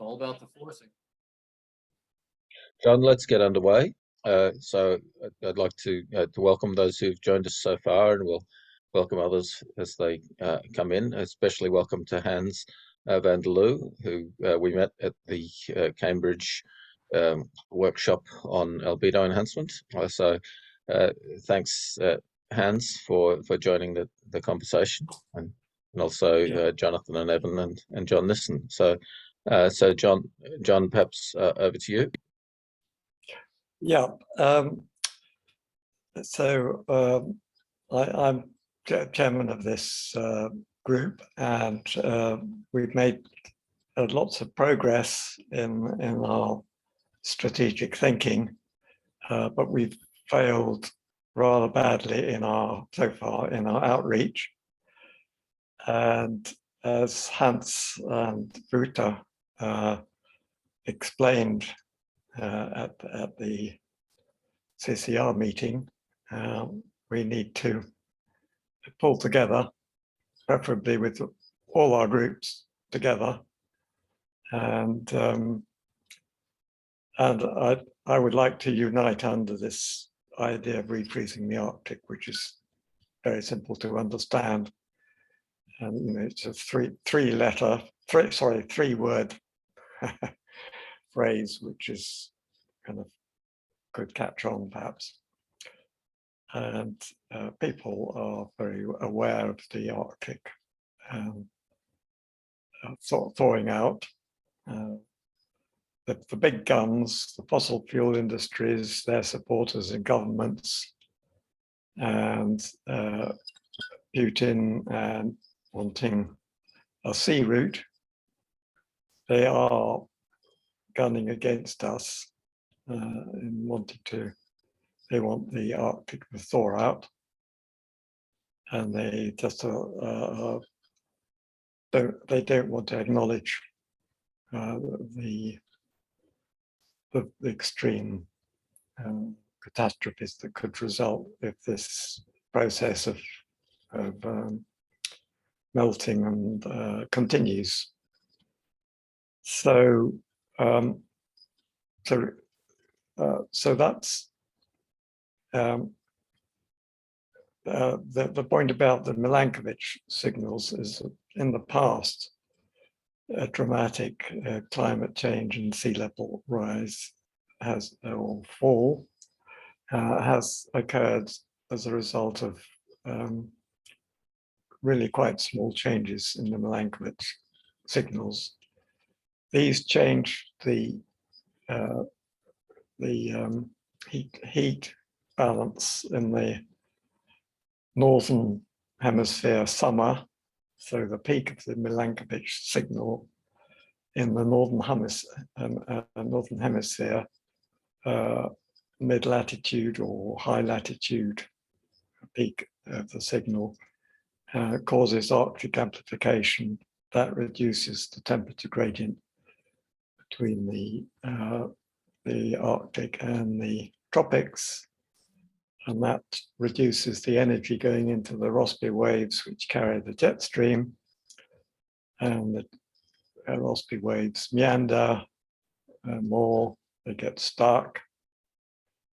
all about the forcing. John, let's get underway. So I'd like to welcome those who've joined us so far, and we'll welcome others as they come in. Especially welcome to Hans van der Loo, who we met at the Cambridge workshop on Albedo enhancement. So thanks, Hans, for joining the conversation, and also Jonathan and Evan and John Nissen. So John, perhaps over to you. Yeah, I'm chairman of this group, and we've made lots of progress in our strategic thinking, but we've failed rather badly so far in our outreach. And as Hans and Ruta explained at the CCR meeting, we need to pull together, preferably with all our groups together, and I would like to unite under this idea of refreezing the Arctic, which is very simple to understand, and it's a three-word phrase, which is kind of could catch on perhaps. And people are very aware of the Arctic thawing out. The big guns, the fossil fuel industries, their supporters in governments, and Putin and wanting a sea route, they are gunning against us in they want the Arctic to thaw out, and they just don't want to acknowledge the extreme catastrophes that could result if this process of melting and continues. So that's the point about the Milankovitch signals is that in the past, a dramatic climate change and sea level rise or fall has occurred as a result of really quite small changes in the Milankovitch signals. These change the heat balance in the northern hemisphere summer, so the peak of the Milankovitch signal in the northern hemisphere, mid-latitude or high latitude peak of the signal causes Arctic amplification that reduces the temperature gradient between the Arctic and the tropics, and that reduces the energy going into the Rossby waves, which carry the jet stream, and the Rossby waves meander more, they get stuck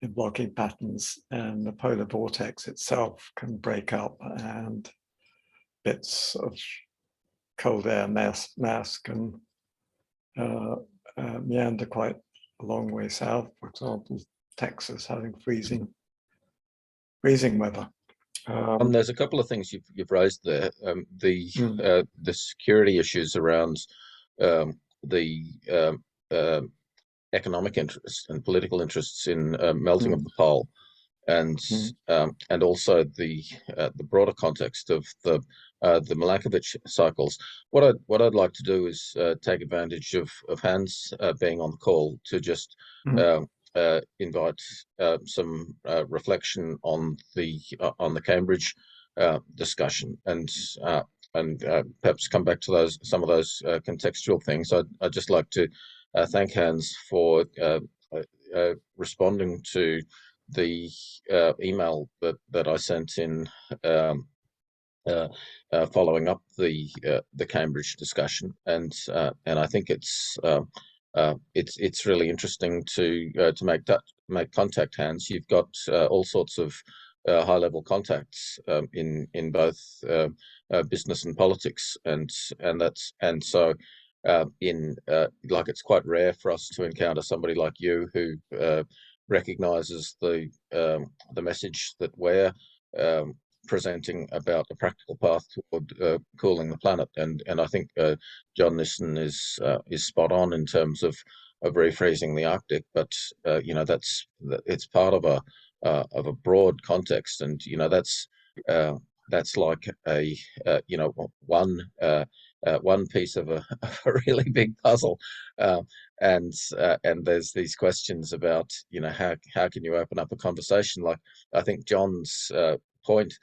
in blocking patterns, and the polar vortex itself can break up, and bits of cold air mass can meander quite a long way south. For example, Texas having freezing weather. There's a couple of things you've raised there. The security issues around the economic interests and political interests in melting of the pole, and also the broader context of the Milankovitch cycles. What I'd like to do is take advantage of Hans being on the call to just invite some reflection on the Cambridge discussion, and perhaps come back to some of those contextual things. I'd just like to thank Hans for responding to the email that I sent in following up the Cambridge discussion, and I think it's really interesting to make contact, Hans. You've got all sorts of high-level contacts in both business and politics, and so it's quite rare for us to encounter somebody like you who recognizes the message that we're presenting about a practical path toward cooling the planet, and I think John Nissen is spot on in terms of refreezing the Arctic, but it's part of a broad context, and that's like a one piece of a really big puzzle, and there's these questions about how can you open up a conversation. Like, I think John's point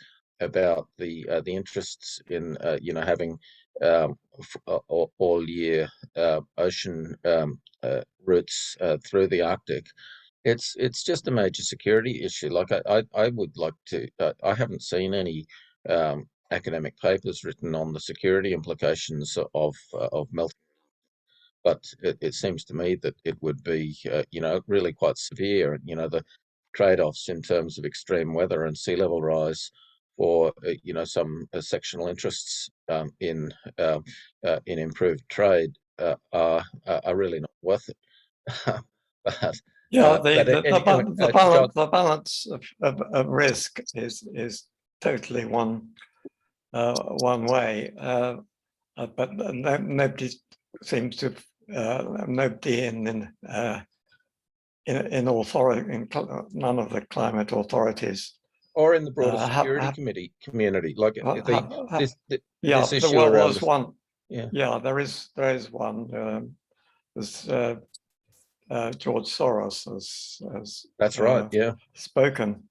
about the interests in having all year ocean routes through the Arctic. It's just a major security issue. Like, I would like to. I haven't seen any academic papers written on the security implications of melting, but it seems to me that it would be really quite severe. The trade-offs in terms of extreme weather and sea level rise for some sectional interests in improved trade are really not worth it. But yeah, anyway, the balance of risk is totally one way, but nobody seems to nobody in authority, none of the climate authorities, or in the broader security community, like this issue well, around there's one. Yeah, yeah, there is one. There's George Soros has that's right. Yeah, spoken.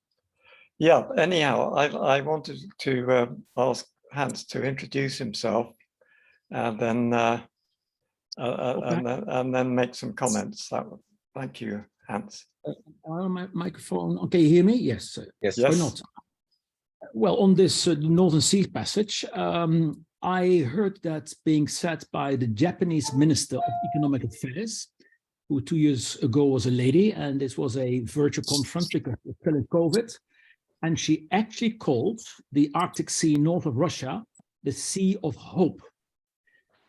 Yeah. Anyhow, I wanted to ask Hans to introduce himself, and then and then make some comments. Thank you, Hans. My microphone. Okay, you hear me? Yes. Yes. Or not? Well, on this Northern Sea Passage, I heard that being said by the Japanese Minister of Economic Affairs, who 2 years ago was a lady, and this was a virtual conference because we're still in COVID, and she actually called the Arctic Sea north of Russia the Sea of Hope.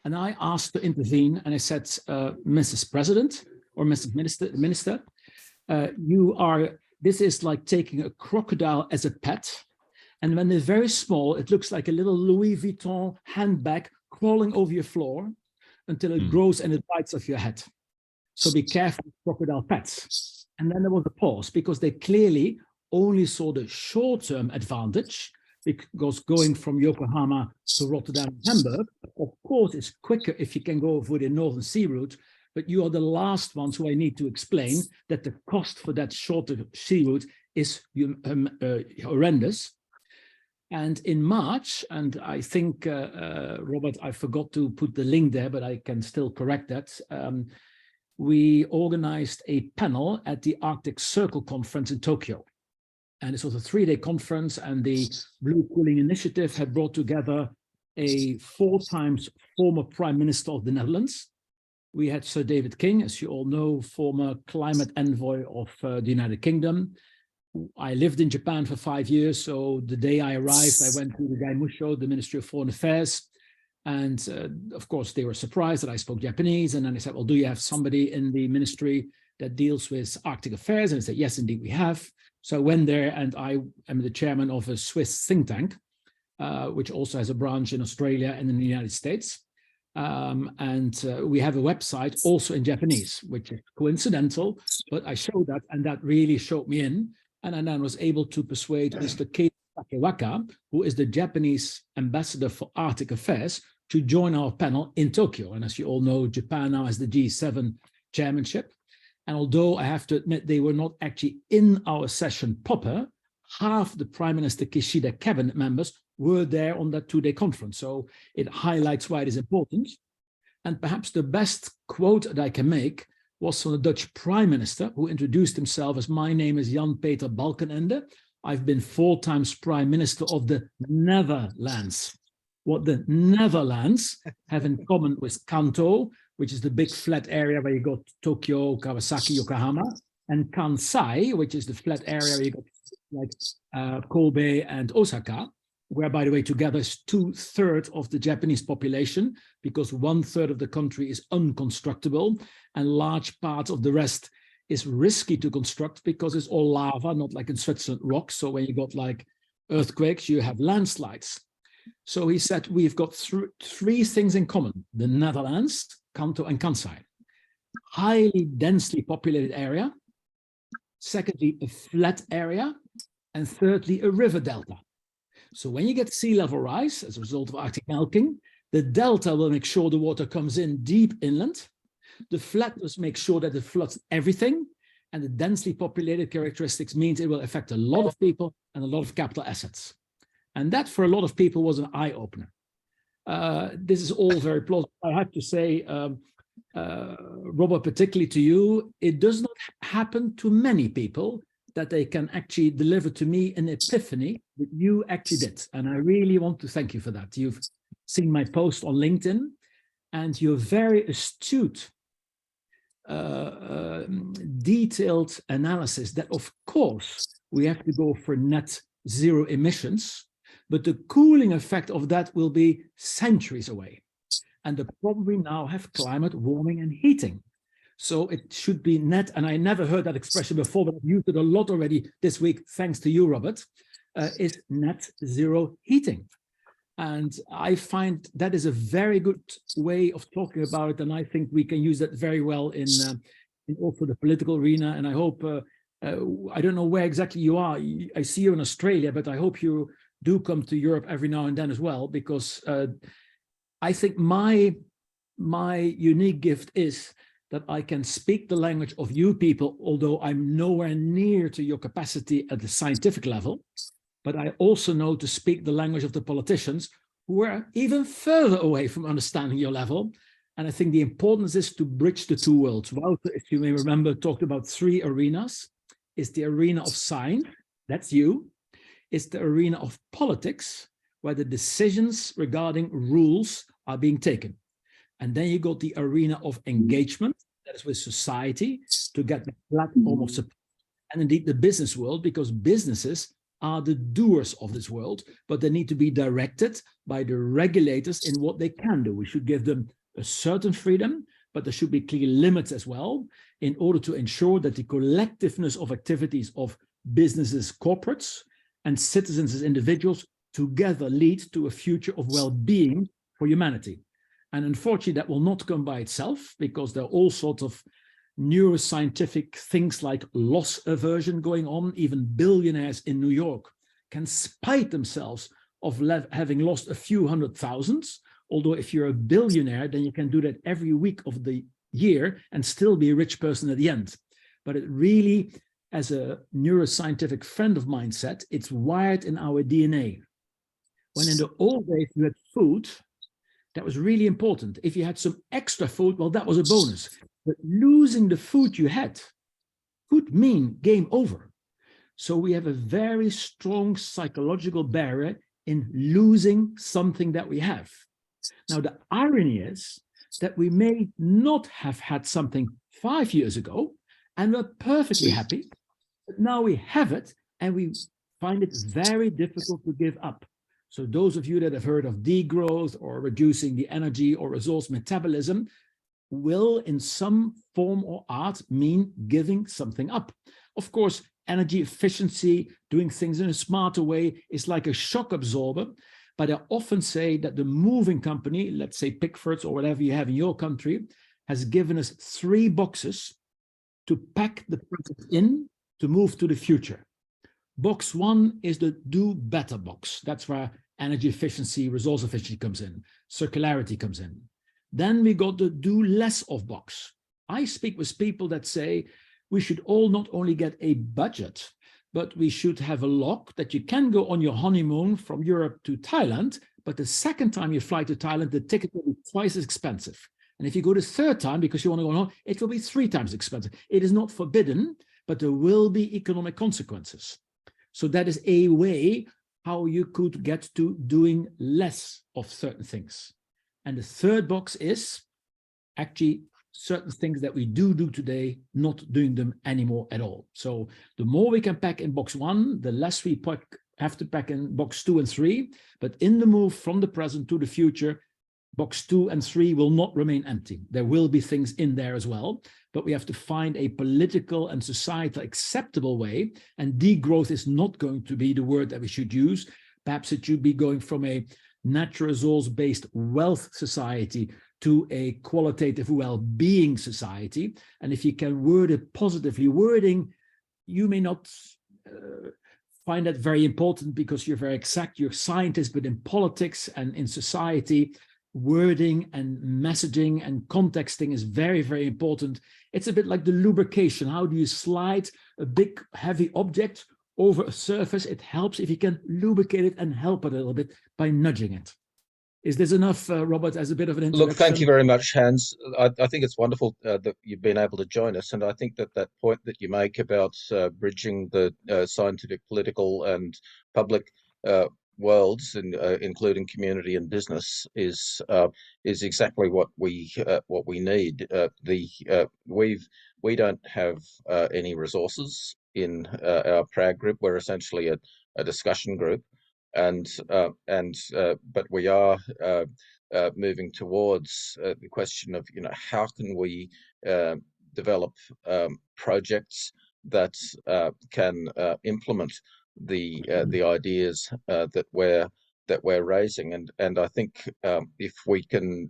And I asked to intervene, and I said, Mrs. President or Mrs. Minister, this is like taking a crocodile as a pet. And when they're very small, it looks like a little Louis Vuitton handbag crawling over your floor until it grows and it bites off your head. So be careful with crocodile pets. And then there was a pause because they clearly only saw the short-term advantage, because going from Yokohama to Rotterdam and Hamburg, of course, is quicker if you can go for the Northern Sea route. But you are the last ones who I need to explain that the cost for that shorter sea route is horrendous. And in March, and I think, Robert, I forgot to put the link there, but I can still correct that. We organized a panel at the Arctic Circle conference in Tokyo. And this was a 3-day conference, and the Blue Cooling Initiative had brought together a 4 times former Prime Minister of the Netherlands. We had Sir David King, as you all know, former climate envoy of the United Kingdom. I lived in Japan for 5 years, so the day I arrived, I went to the Gaimusho, the Ministry of Foreign Affairs, and of course they were surprised that I spoke Japanese. And then they said, well, do you have somebody in the ministry that deals with Arctic affairs? And I said, yes, indeed we have. So I went there, and I am the chairman of a Swiss think tank, which also has a branch in Australia and in the United States. We have a website also in Japanese, which is coincidental, but I showed that, and that really showed me in. And I then was able to persuade Mr. Kei Takewaka, who is the Japanese ambassador for Arctic affairs, to join our panel in Tokyo. And as you all know, Japan now has the G7 chairmanship. And although I have to admit they were not actually in our session proper, half the Prime Minister Kishida cabinet members were there on that 2-day conference. So it highlights why it is important. And perhaps the best quote that I can make was from the Dutch Prime Minister, who introduced himself as, my name is Jan-Peter Balkenende. I've been 4 times Prime Minister of the Netherlands. What the Netherlands have in common with Kanto, which is the big flat area where you got Tokyo, Kawasaki, Yokohama, and Kansai, which is the flat area where you got like Kobe and Osaka, where, by the way, together is 2/3 of the Japanese population, because 1/3 of the country is unconstructable, and large parts of the rest is risky to construct because it's all lava, not like in Switzerland, rocks. So when you got like earthquakes, you have landslides. So he said, we've got 3 things in common: the Netherlands, Kanto, and Kansai. Highly densely populated area. Secondly, a flat area. And thirdly, a river delta. So when you get sea level rise as a result of Arctic melting, the delta will make sure the water comes in deep inland. The flatness makes sure that it floods everything. And the densely populated characteristics means it will affect a lot of people and a lot of capital assets. And that, for a lot of people, was an eye-opener. This is all very plausible. I have to say, Robert, particularly to you, it does not happen to many people that they can actually deliver to me an epiphany that you actually did. And I really want to thank you for that. You've seen my post on LinkedIn, and you're very astute, detailed analysis that, of course, we have to go for net zero emissions, but the cooling effect of that will be centuries away. And the problem we now have climate warming and heating. So it should be net, and I never heard that expression before, but I've used it a lot already this week, thanks to you, Robert, is net zero heating. And I find that is a very good way of talking about it, and I think we can use that very well in also the political arena. And I hope, I don't know where exactly you are. I see you in Australia, but I hope you do come to Europe every now and then as well, because I think my unique gift is that I can speak the language of you people, although I'm nowhere near to your capacity at the scientific level, but I also know to speak the language of the politicians who are even further away from understanding your level. And I think the importance is to bridge the 2 worlds. Wouter, if you may remember, talked about 3 arenas. It's the arena of science, that's you. It's the arena of politics, where the decisions regarding rules are being taken. And then you got the arena of engagement, that is with society, to get the platform of support. And indeed the business world, because businesses are the doers of this world, but they need to be directed by the regulators in what they can do. We should give them a certain freedom, but there should be clear limits as well, in order to ensure that the collectiveness of activities of businesses, corporates, and citizens as individuals together lead to a future of well-being for humanity. And unfortunately, that will not come by itself, because there are all sorts of neuroscientific things like loss aversion going on. Even billionaires in New York can spite themselves of having lost a few 100,000. Although if you're a billionaire, then you can do that every week of the year and still be a rich person at the end. But it really, as a neuroscientific friend of mine said, it's wired in our DNA. When in the old days you had food, that was really important. If you had some extra food, well, that was a bonus. But losing the food you had could mean game over. So we have a very strong psychological barrier in losing something that we have. Now, the irony is that we may not have had something 5 years ago, and we're perfectly happy, but now we have it, and we find it very difficult to give up. So those of you that have heard of degrowth or reducing the energy or resource metabolism will in some form or art mean giving something up. Of course, energy efficiency, doing things in a smarter way is like a shock absorber, but I often say that the moving company, let's say Pickford's or whatever you have in your country, has given us 3 boxes to pack the present in to move to the future. Box 1 is the do better box. That's where energy efficiency, resource efficiency comes in, circularity comes in. Then we got the do less of box. I speak with people that say we should all not only get a budget, but we should have a lock that you can go on your honeymoon from Europe to Thailand, but the second time you fly to Thailand, the ticket will be twice as expensive. And if you go the 3rd time because you want to go on, it will be 3 times expensive. It is not forbidden, but there will be economic consequences. So that is a way how you could get to doing less of certain things. And the third box is actually certain things that we do today, not doing them anymore at all. So the more we can pack in box 1, the less we have to pack in box 2 and 3. But in the move from the present to the future, box 2 and 3 will not remain empty. There will be things in there as well, but we have to find a political and societal acceptable way. And degrowth is not going to be the word that we should use. Perhaps it should be going from a natural resource-based wealth society to a qualitative well-being society. And if you can word it positively, wording, you may not find that very important because you're very exact, you're scientists, but in politics and in society, wording and messaging and contexting is very, very important. It's a bit like the lubrication. How do you slide a big, heavy object over a surface? It helps if you can lubricate it and help it a little bit by nudging it. Is this enough, Robert, as a bit of an introduction? Look, thank you very much, Hans. I think it's wonderful that you've been able to join us. And I think that that point that you make about bridging the scientific, political and public worlds, including community and business, is exactly what we need. We don't have any resources in our PRAG group. We're essentially a discussion group, but we are moving towards the question of, how can we develop projects that can implement the ideas that we're raising, and I think if we can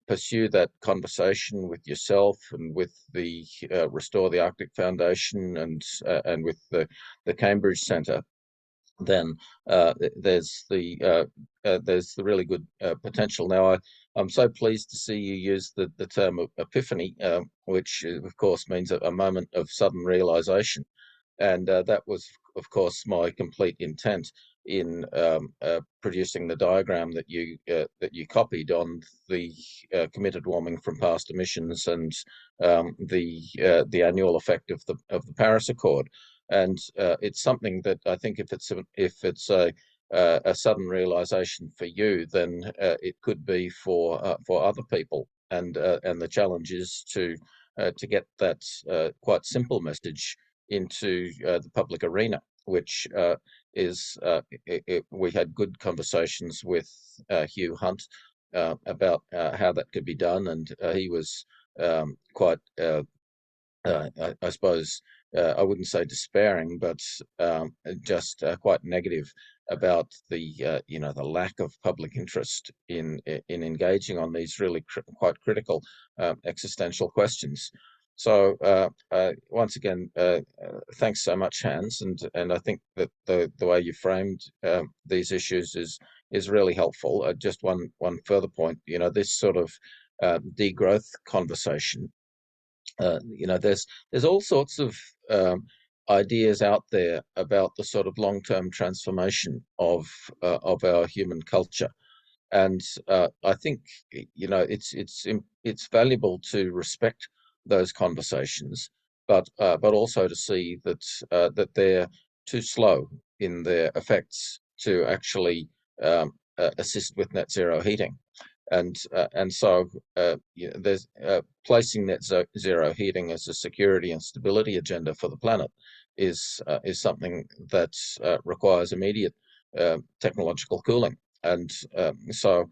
pursue that conversation with yourself and with the Restore the Arctic Foundation and with the Cambridge Centre, then there's the really good potential. Now, I'm so pleased to see you use the term epiphany, which of course means a moment of sudden realization, and that was, of course, my complete intent in producing the diagram that you copied on the committed warming from past emissions and the annual effect of the Paris Accord. And it's something that I think if it's a sudden realization for you, then it could be for other people. And the challenge is to get that quite simple message into the public arena, which we had good conversations with Hugh Hunt about how that could be done, and he was quite, I suppose, I wouldn't say despairing, but just quite negative about the lack of public interest in engaging on these really quite critical existential questions. So once again, thanks so much, Hans, and I think that the way you framed these issues is really helpful. Just one further point, this sort of degrowth conversation. There's all sorts of ideas out there about the sort of long-term transformation of our human culture, and I think it's valuable to respect those conversations, but also to see that they're too slow in their effects to actually assist with net zero heating. And so there's placing net zero heating as a security and stability agenda for the planet is something that requires immediate technological cooling, and so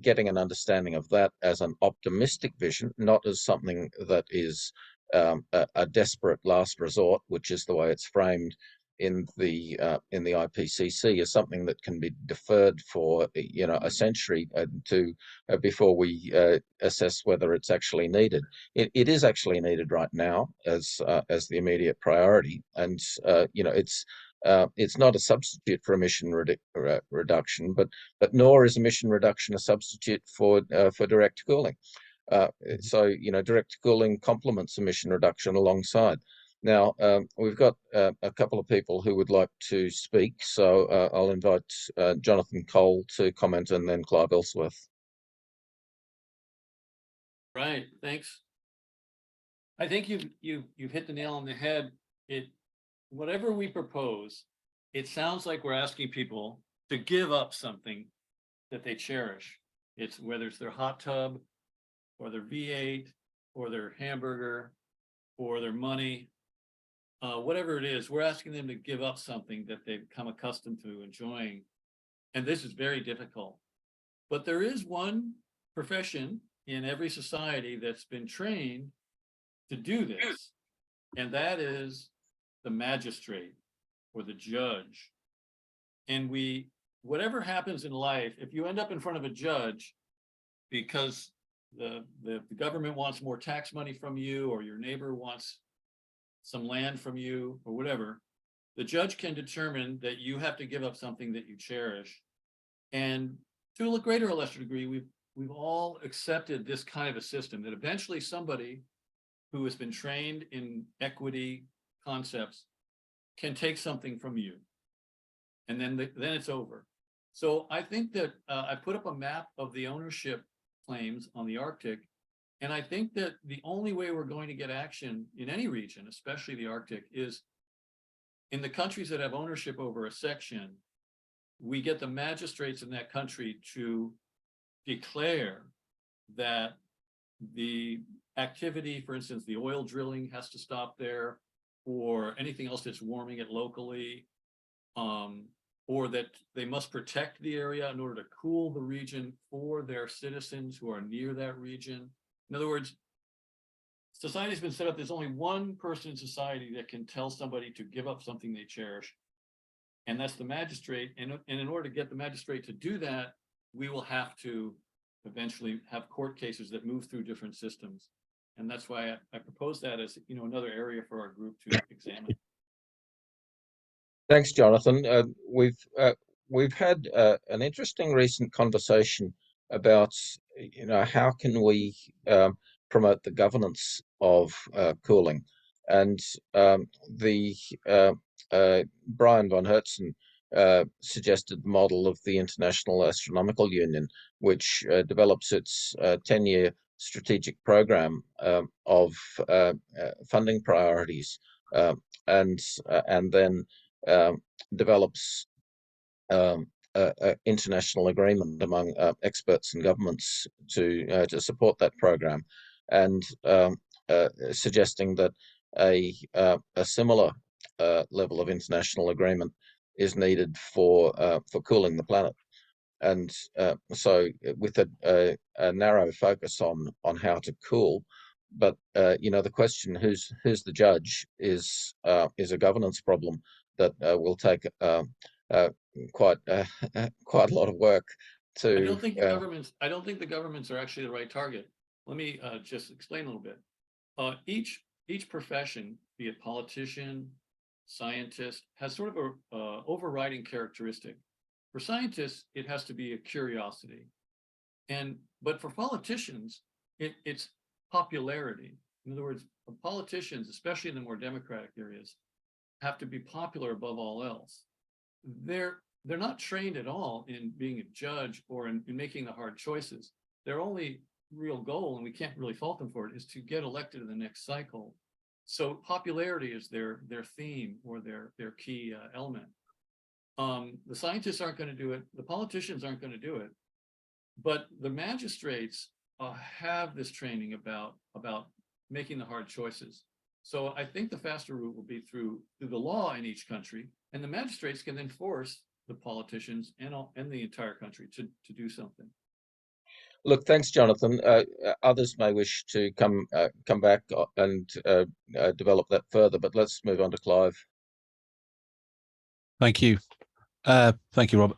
getting an understanding of that as an optimistic vision, not as something that is a desperate last resort, which is the way it's framed in the IPCC, is something that can be deferred for a century before we assess whether it's actually needed. It is actually needed right now as the immediate priority, and it's not a substitute for emission reduction, but nor is emission reduction a substitute for direct cooling. So direct cooling complements emission reduction alongside. Now, we've got a couple of people who would like to speak, so I'll invite Jonathan Cole to comment, and then Clive Ellsworth. Right, thanks. I think you've hit the nail on the head. whatever we propose, it sounds like we're asking people to give up something that they cherish. It's whether it's their hot tub or their V8 or their hamburger or their money, whatever it is, we're asking them to give up something that they've become accustomed to enjoying. And this is very difficult. But there is one profession in every society that's been trained to do this, and that is the magistrate or the judge. And whatever happens in life, if you end up in front of a judge because the government wants more tax money from you, or your neighbor wants some land from you, or whatever, the judge can determine that you have to give up something that you cherish. And to a greater or lesser degree, we've all accepted this kind of a system, that eventually somebody who has been trained in equity concepts can take something from you, and then it's over. So I think that I put up a map of the ownership claims on the Arctic, and I think that the only way we're going to get action in any region, especially the Arctic, is in the countries that have ownership over a section, we get the magistrates in that country to declare that the activity, for instance, the oil drilling has to stop there, or anything else that's warming it locally, or that they must protect the area in order to cool the region for their citizens who are near that region. In other words, society's been set up, there's only one person in society that can tell somebody to give up something they cherish, and that's the magistrate. And in order to get the magistrate to do that, we will have to eventually have court cases that move through different systems. And that's why I propose that as, another area for our group to examine. Thanks, Jonathan. We've had an interesting recent conversation about, how can we promote the governance of cooling, and Brian von Hertzen suggested the model of the International Astronomical Union, which develops its 10-year strategic program of funding priorities, and then develops international agreement among experts and governments to support that program, and suggesting that a similar level of international agreement is needed for cooling the planet. And so, with a narrow focus on how to cool, but the question who's the judge is a governance problem that will take quite a lot of work to. I don't think the governments are actually the right target. Let me just explain a little bit. Each profession, be it politician, scientist, has sort of a overriding characteristic. For scientists, it has to be a curiosity, but for politicians, it's popularity. In other words, politicians, especially in the more democratic areas, have to be popular above all else. They're not trained at all in being a judge or in making the hard choices. Their only real goal, and we can't really fault them for it, is to get elected in the next cycle. So popularity is their theme or their key element. The scientists aren't going to do it. The politicians aren't going to do it. But the magistrates have this training about making the hard choices. So I think the faster route will be through the law in each country, and the magistrates can then force the politicians and the entire country to do something. Look, thanks, Jonathan. Others may wish to come back and develop that further, but let's move on to Clive. Thank you. Thank you, Robert.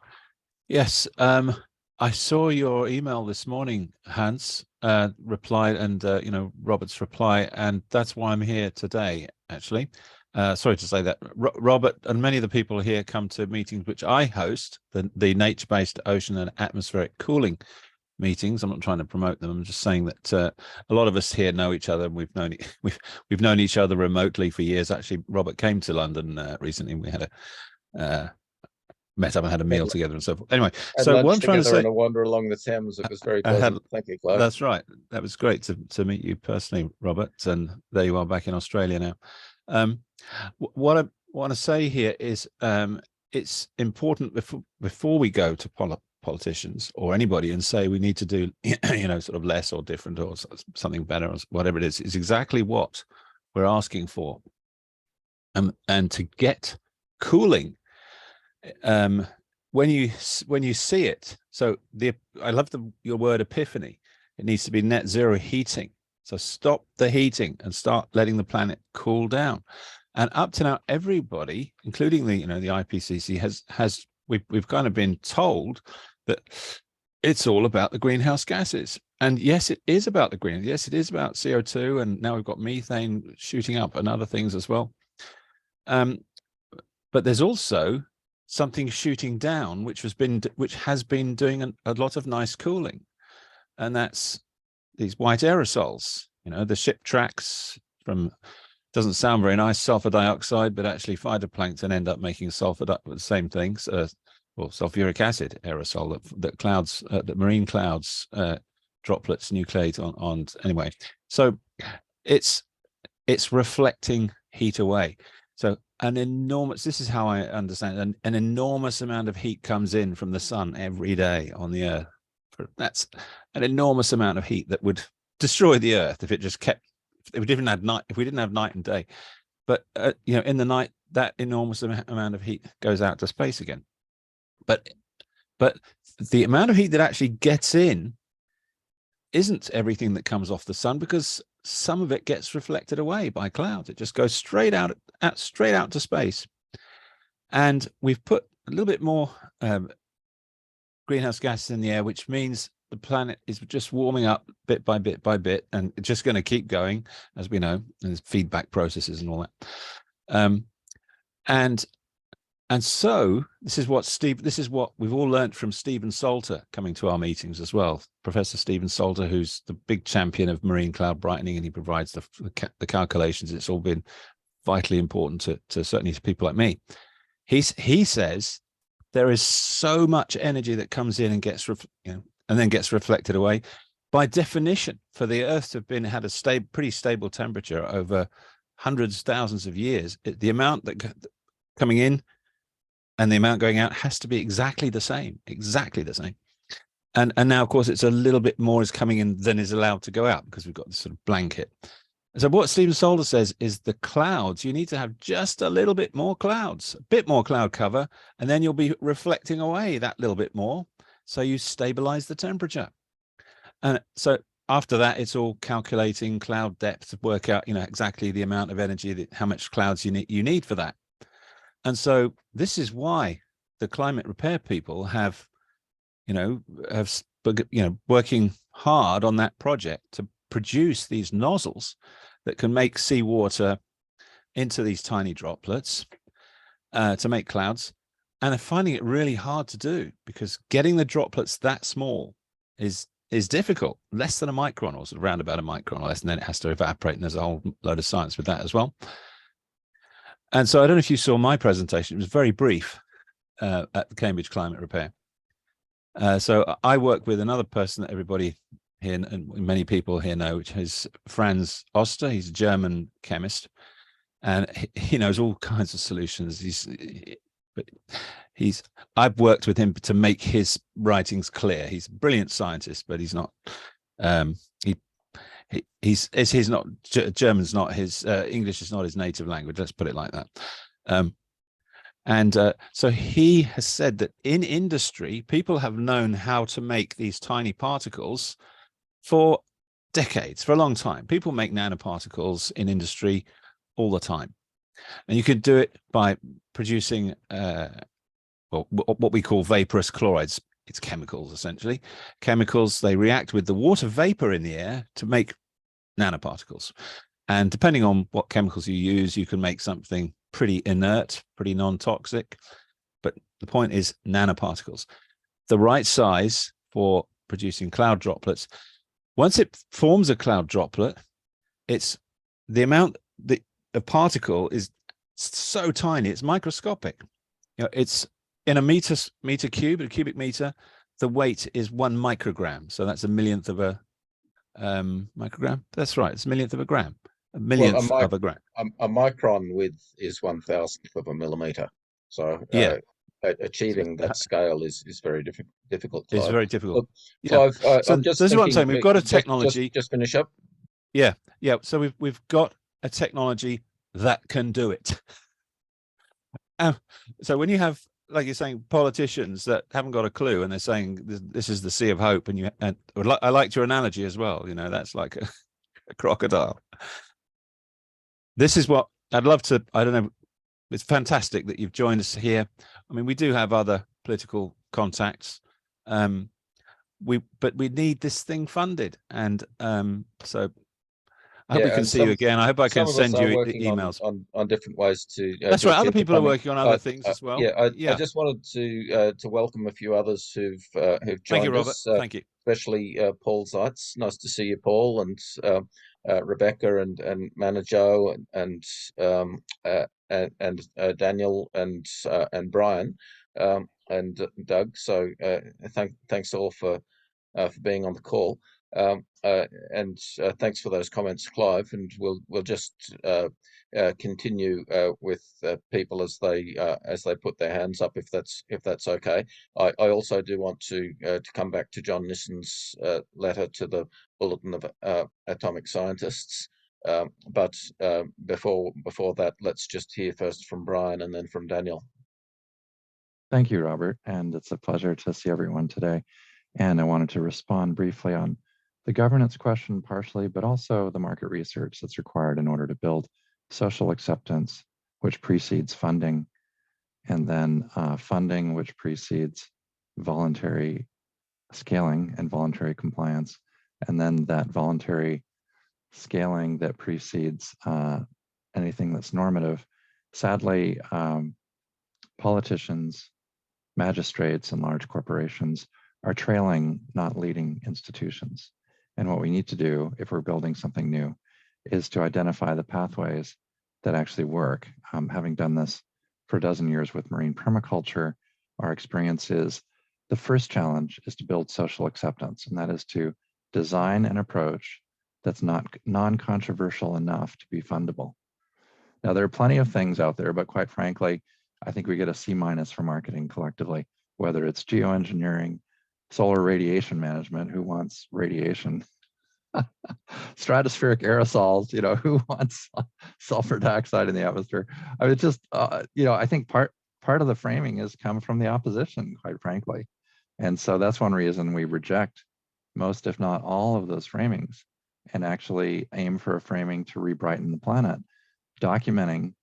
Yes, I saw your email this morning, Hans, replied, and Robert's reply, and that's why I'm here today, actually. Sorry to say that. Robert and many of the people here come to meetings which I host, the nature-based ocean and atmospheric cooling meetings. I'm not trying to promote them. I'm just saying that a lot of us here know each other, and we've known each other remotely for years. Actually, Robert came to London recently. We had met up and had a meal together and so forth. Anyway, so what I'm trying to say, and a wander along the Thames, it was very pleasant. Thank you, Clive. That's right. That was great to meet you personally, Robert. And there you are back in Australia now. What want to say here is it's important before we go to politicians or anybody and say we need to do sort of less or different or something better or whatever it is exactly what we're asking for. And to get cooling, when you see it, so I love your word epiphany. It needs to be net zero heating. So stop the heating and start letting the planet cool down. And up to now, everybody, including the IPCC, we've kind of been told that it's all about the greenhouse gases. And yes, it is about the green. Yes, it is about CO2, and now we've got methane shooting up and other things as well. But there's also something shooting down, which has been doing a lot of nice cooling, and that's these white aerosols. The ship tracks from, doesn't sound very nice, sulfur dioxide, but actually phytoplankton end up making the same things, well, sulfuric acid aerosol that clouds, that marine clouds, droplets nucleate on anyway. So it's reflecting heat away. So this is how I understand it, an enormous amount of heat comes in from the sun every day on the Earth. That's an enormous amount of heat that would destroy the Earth if it just kept, if we didn't have night and day. But in the night, that enormous amount of heat goes out to space again. But the amount of heat that actually gets in isn't everything that comes off the sun, because some of it gets reflected away by clouds. It just goes straight out to space. And we've put a little bit more greenhouse gases in the air, which means the planet is just warming up bit by bit by bit, and it's just going to keep going, as we know, and there's feedback processes and all that. And so this is what we've all learned from Stephen Salter coming to our meetings as well. Professor Stephen Salter, who's the big champion of marine cloud brightening, and he provides the calculations. It's all been vitally important to certainly to people like me. He says there is so much energy that comes in and gets and then gets reflected away. By definition, for the Earth to have had a pretty stable temperature over hundreds, thousands of years, the amount that coming in and the amount going out has to be exactly the same. And now, of course, it's a little bit more is coming in than is allowed to go out, because we've got this sort of blanket. So what Stephen Salter says is the clouds, you need to have just a little bit more clouds, a bit more cloud cover, and then you'll be reflecting away that little bit more. So you stabilize the temperature. And so after that, it's all calculating cloud depth to work out, exactly the amount of energy, how much clouds you need for that. And so this is why the climate repair people have working hard on that project to produce these nozzles that can make seawater into these tiny droplets to make clouds. And they're finding it really hard to do, because getting the droplets that small is difficult, less than a micron, or around about a micron or less, and then it has to evaporate. And there's a whole load of science with that as well. And so I don't know if you saw my presentation. It was very brief at the Cambridge Climate Repair. So I work with another person that everybody here and many people here know, which is Franz Oster. He's a German chemist, and he knows all kinds of solutions. I've worked with him to make his writings clear. He's a brilliant scientist, but he's not. He's not, German's not his, English is not his native language, let's put it like that. So he has said that in industry, people have known how to make these tiny particles for decades, for a long time. People make nanoparticles in industry all the time. And you could do it by producing what we call vaporous chlorides. It's chemicals, essentially. Chemicals, they react with the water vapor in the air to make nanoparticles. And depending on what chemicals you use, you can make something pretty inert, pretty non-toxic. But the point is nanoparticles, the right size for producing cloud droplets. Once it forms a cloud droplet, it's the amount that a particle is so tiny, it's microscopic. It's in a cubic meter, the weight is 1 microgram. So that's a millionth of a microgram. That's right, it's a millionth of a gram. a millionth Well, of a gram. a micron width is 1,000th of a millimeter. So Yeah. achieving that scale is very difficult, It's Clive. very difficult. Look, Yeah. Clive, So I'm just this is what I'm saying. thinking. We've got a technology. Just finish up. Yeah. Yeah. So we've got a technology that can do it. So when you have, like you're saying, politicians that haven't got a clue and they're saying this is the sea of hope, and I liked your analogy as well. You know, that's like a crocodile. This is what I'd love to. I don't know. It's fantastic that you've joined us here. I mean, we do have other political contacts, but we need this thing funded, and so I hope we can see you again. I hope I can send you emails on different ways to. That's right. Other people are working on other things as well. I just wanted to welcome a few others w'ho've joined Thank you, Robert. us. Thank you, especially Paul Zeitz. Nice to see you, Paul, and Rebecca and Manajo and Daniel and Brian and Doug. So thanks all for being on the call. And thanks for those comments, Clive. And we'll just continue with people as they put their hands up, if that's okay. I also do want to come back to John Nissen's letter to the Bulletin of Atomic Scientists. But before that, let's just hear first from Brian and then from Daniel. Thank you, Robert, and it's a pleasure to see everyone today. And I wanted to respond briefly on the governance question partially, but also the market research that's required in order to build social acceptance, which precedes funding, and then funding, which precedes voluntary scaling and voluntary compliance, and then that voluntary scaling that precedes anything that's normative. Sadly, politicians, magistrates, and large corporations are trailing, not leading institutions. And what we need to do, if we're building something new, is to identify the pathways that actually work. Having done this for a dozen years with marine permaculture, our experience is the first challenge is to build social acceptance, and that is to design an approach that's not non-controversial enough to be fundable. Now, there are plenty of things out there, but quite frankly, I think we get a C- for marketing collectively, whether it's geoengineering, solar radiation management, who wants radiation, stratospheric aerosols, who wants sulfur dioxide in the atmosphere. I mean, just, I think part of the framing has come from the opposition, quite frankly. And so that's one reason we reject most, if not all, of those framings and actually aim for a framing to rebrighten the planet, documenting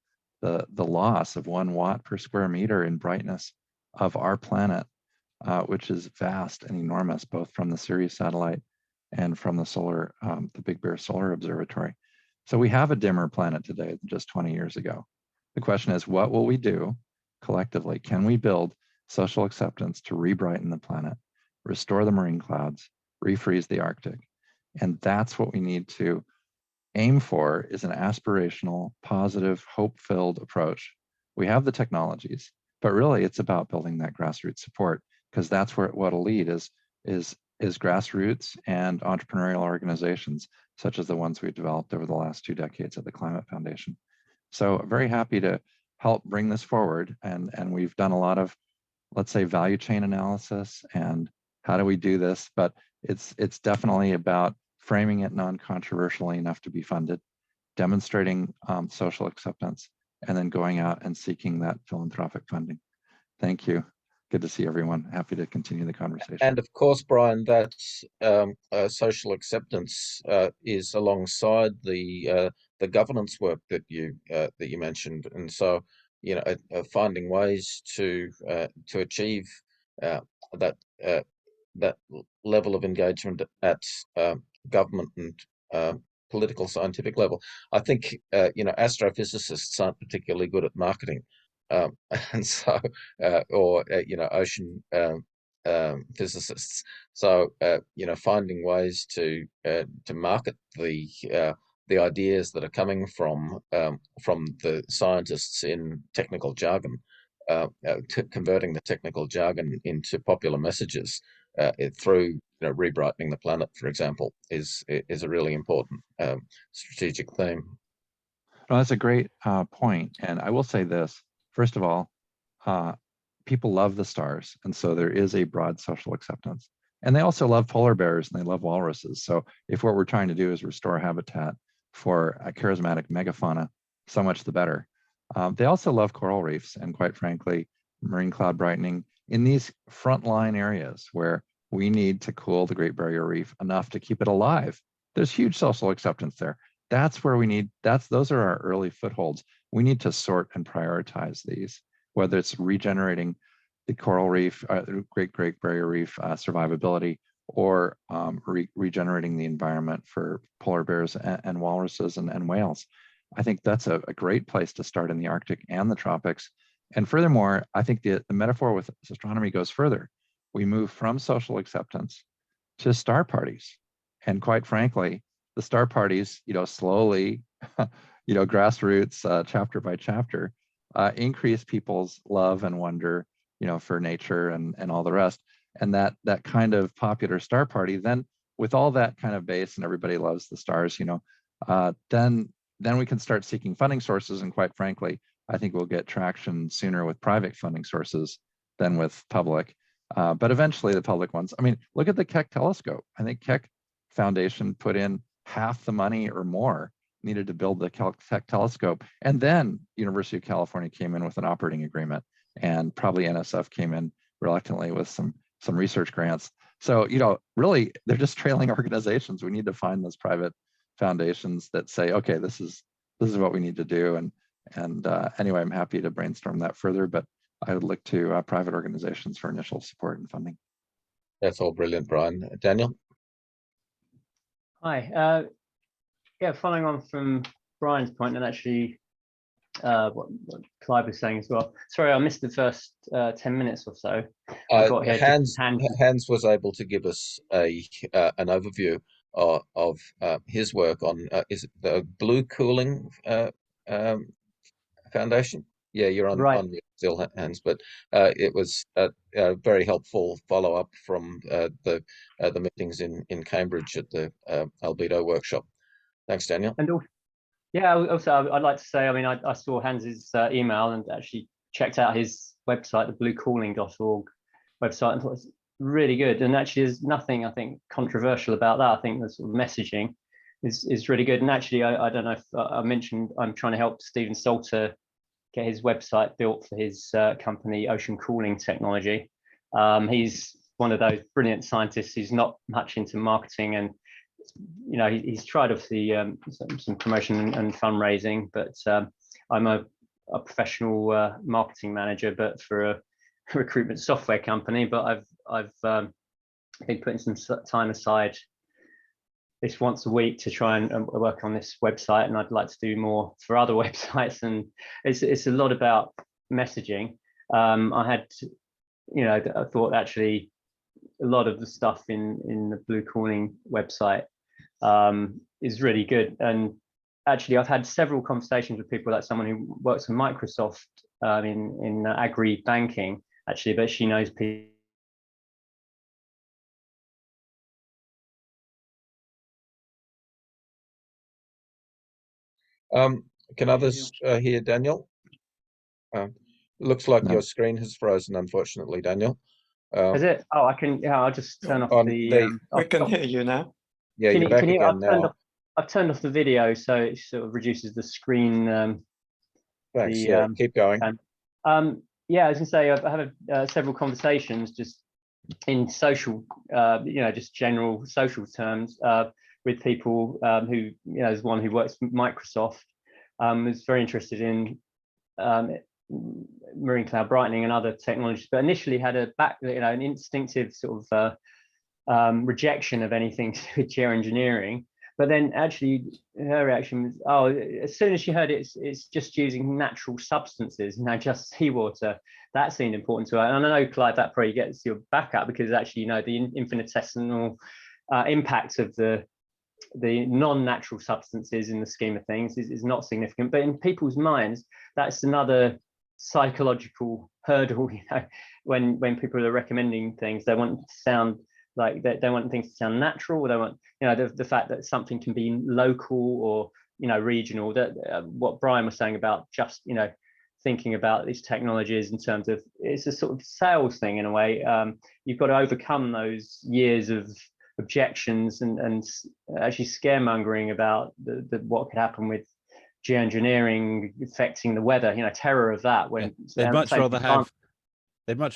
the loss of 1 watt per square meter in brightness of our planet, which is vast and enormous, both from the Ceres satellite and from the Big Bear Solar Observatory. So we have a dimmer planet today than just 20 years ago. The question is, what will we do collectively? Can we build social acceptance to rebrighten the planet, restore the marine clouds, refreeze the Arctic? And that's what we need to aim for, is an aspirational, positive, hope-filled approach. We have the technologies, but really it's about building that grassroots support, because that's what'll lead is grassroots and entrepreneurial organizations, such as the ones we've developed over the last 2 decades at the Climate Foundation. So very happy to help bring this forward. And we've done a lot of, let's say, value chain analysis and how do we do this, but it's definitely about framing it non-controversially enough to be funded, demonstrating social acceptance, and then going out and seeking that philanthropic funding. Thank you. Good to see everyone. Happy to continue the conversation. And of course, Brian, that social acceptance is alongside the governance work that you mentioned, and so finding ways to achieve that level of engagement at government and political scientific level. I think astrophysicists aren't particularly good at marketing. And so, or ocean physicists. So, finding ways to market the ideas that are coming from the scientists in technical jargon, to converting the technical jargon into popular messages through rebrightening the planet, for example, is a really important strategic theme. No, that's a great point. And I will say this, first of all, people love the stars. And so there is a broad social acceptance. And they also love polar bears and they love walruses. So if what we're trying to do is restore habitat for a charismatic megafauna, so much the better. They also love coral reefs and, quite frankly, marine cloud brightening in these frontline areas where we need to cool the Great Barrier Reef enough to keep it alive. There's huge social acceptance there. That's where we need, those are our early footholds. We need to sort and prioritize these, whether it's regenerating the coral reef, Great Barrier Reef survivability, or regenerating the environment for polar bears and walruses and whales. I think that's a great place to start in the Arctic and the tropics. And furthermore, I think the metaphor with astronomy goes further. We move from social acceptance to star parties. And quite frankly, the star parties, slowly, grassroots, chapter by chapter, increase people's love and wonder, for nature and all the rest. And that kind of popular star party, then with all that kind of base and everybody loves the stars, then we can start seeking funding sources. And quite frankly, I think we'll get traction sooner with private funding sources than with public. But eventually the public ones, I mean, look at the Keck telescope. I think Keck Foundation put in half the money or more needed to build the Keck telescope. And then University of California came in with an operating agreement, and probably NSF came in reluctantly with some research grants. So, really, they're just trailing organizations. We need to find those private foundations that say, okay, this is what we need to do. And anyway, I'm happy to brainstorm that further, but I would look to private organizations for initial support and funding. That's all brilliant, Brian. Daniel? Hi. Yeah, following on from Brian's point, and actually what Clive was saying as well. Sorry, I missed the first 10 minutes or so. Hans was able to give us an overview of his work on is it the Blue Cooling Foundation? Yeah, you're on, right. on still, Hans, but it was a very helpful follow-up from the meetings in Cambridge at the Albedo workshop. Thanks, Daniel. And also, I'd like to say, I mean, I saw Hans's email and actually checked out his website, the bluecooling.org website, and thought it's really good. And actually, there's nothing, I think, controversial about that. I think the sort of messaging is really good. And actually, I don't know if I mentioned, I'm trying to help Stephen Salter get his website built for his company, Ocean Cooling Technology. He's one of those brilliant scientists who's not much into marketing, and he's tried obviously some promotion and fundraising, but I'm a professional marketing manager, but for a recruitment software company. But I've been putting some time aside this once a week to try and work on this website, and I'd like to do more for other websites. And it's a lot about messaging. I thought actually a lot of the stuff in the Blue Cooling website is really good. And actually, I've had several conversations with people, like someone who works in Microsoft in agri banking, actually, but she knows people. Can others hear Daniel? Looks like your screen has frozen, unfortunately, Daniel. Is it? Oh, I can. Yeah, I'll just turn off the. We can hear you now. Yeah, you're back again now. I've turned off the video, so it sort of reduces the screen. Thanks. Keep going. Yeah, I was gonna say I've had several conversations just in social, just general social terms with people who, there's one who works for Microsoft, is very interested in marine cloud brightening and other technologies, but initially had an instinctive sort of rejection of anything to do with geoengineering. But then actually her reaction was, oh, as soon as she heard it's just using natural substances, just seawater, that seemed important to her. And I know, Clive, that probably gets your back up, because actually, the infinitesimal impact of the non-natural substances in the scheme of things is not significant. But in people's minds, that's another psychological hurdle, you know, when people are recommending things. They want it to sound like they want things to sound natural. They want, you know, the fact that something can be local or, you know, regional. That what Brian was saying about just, you know, thinking about these technologies in terms of, it's a sort of sales thing in a way. You've got to overcome those years of objections and actually scaremongering about the what could happen with geoengineering affecting the weather, you know, terror of that. When they'd much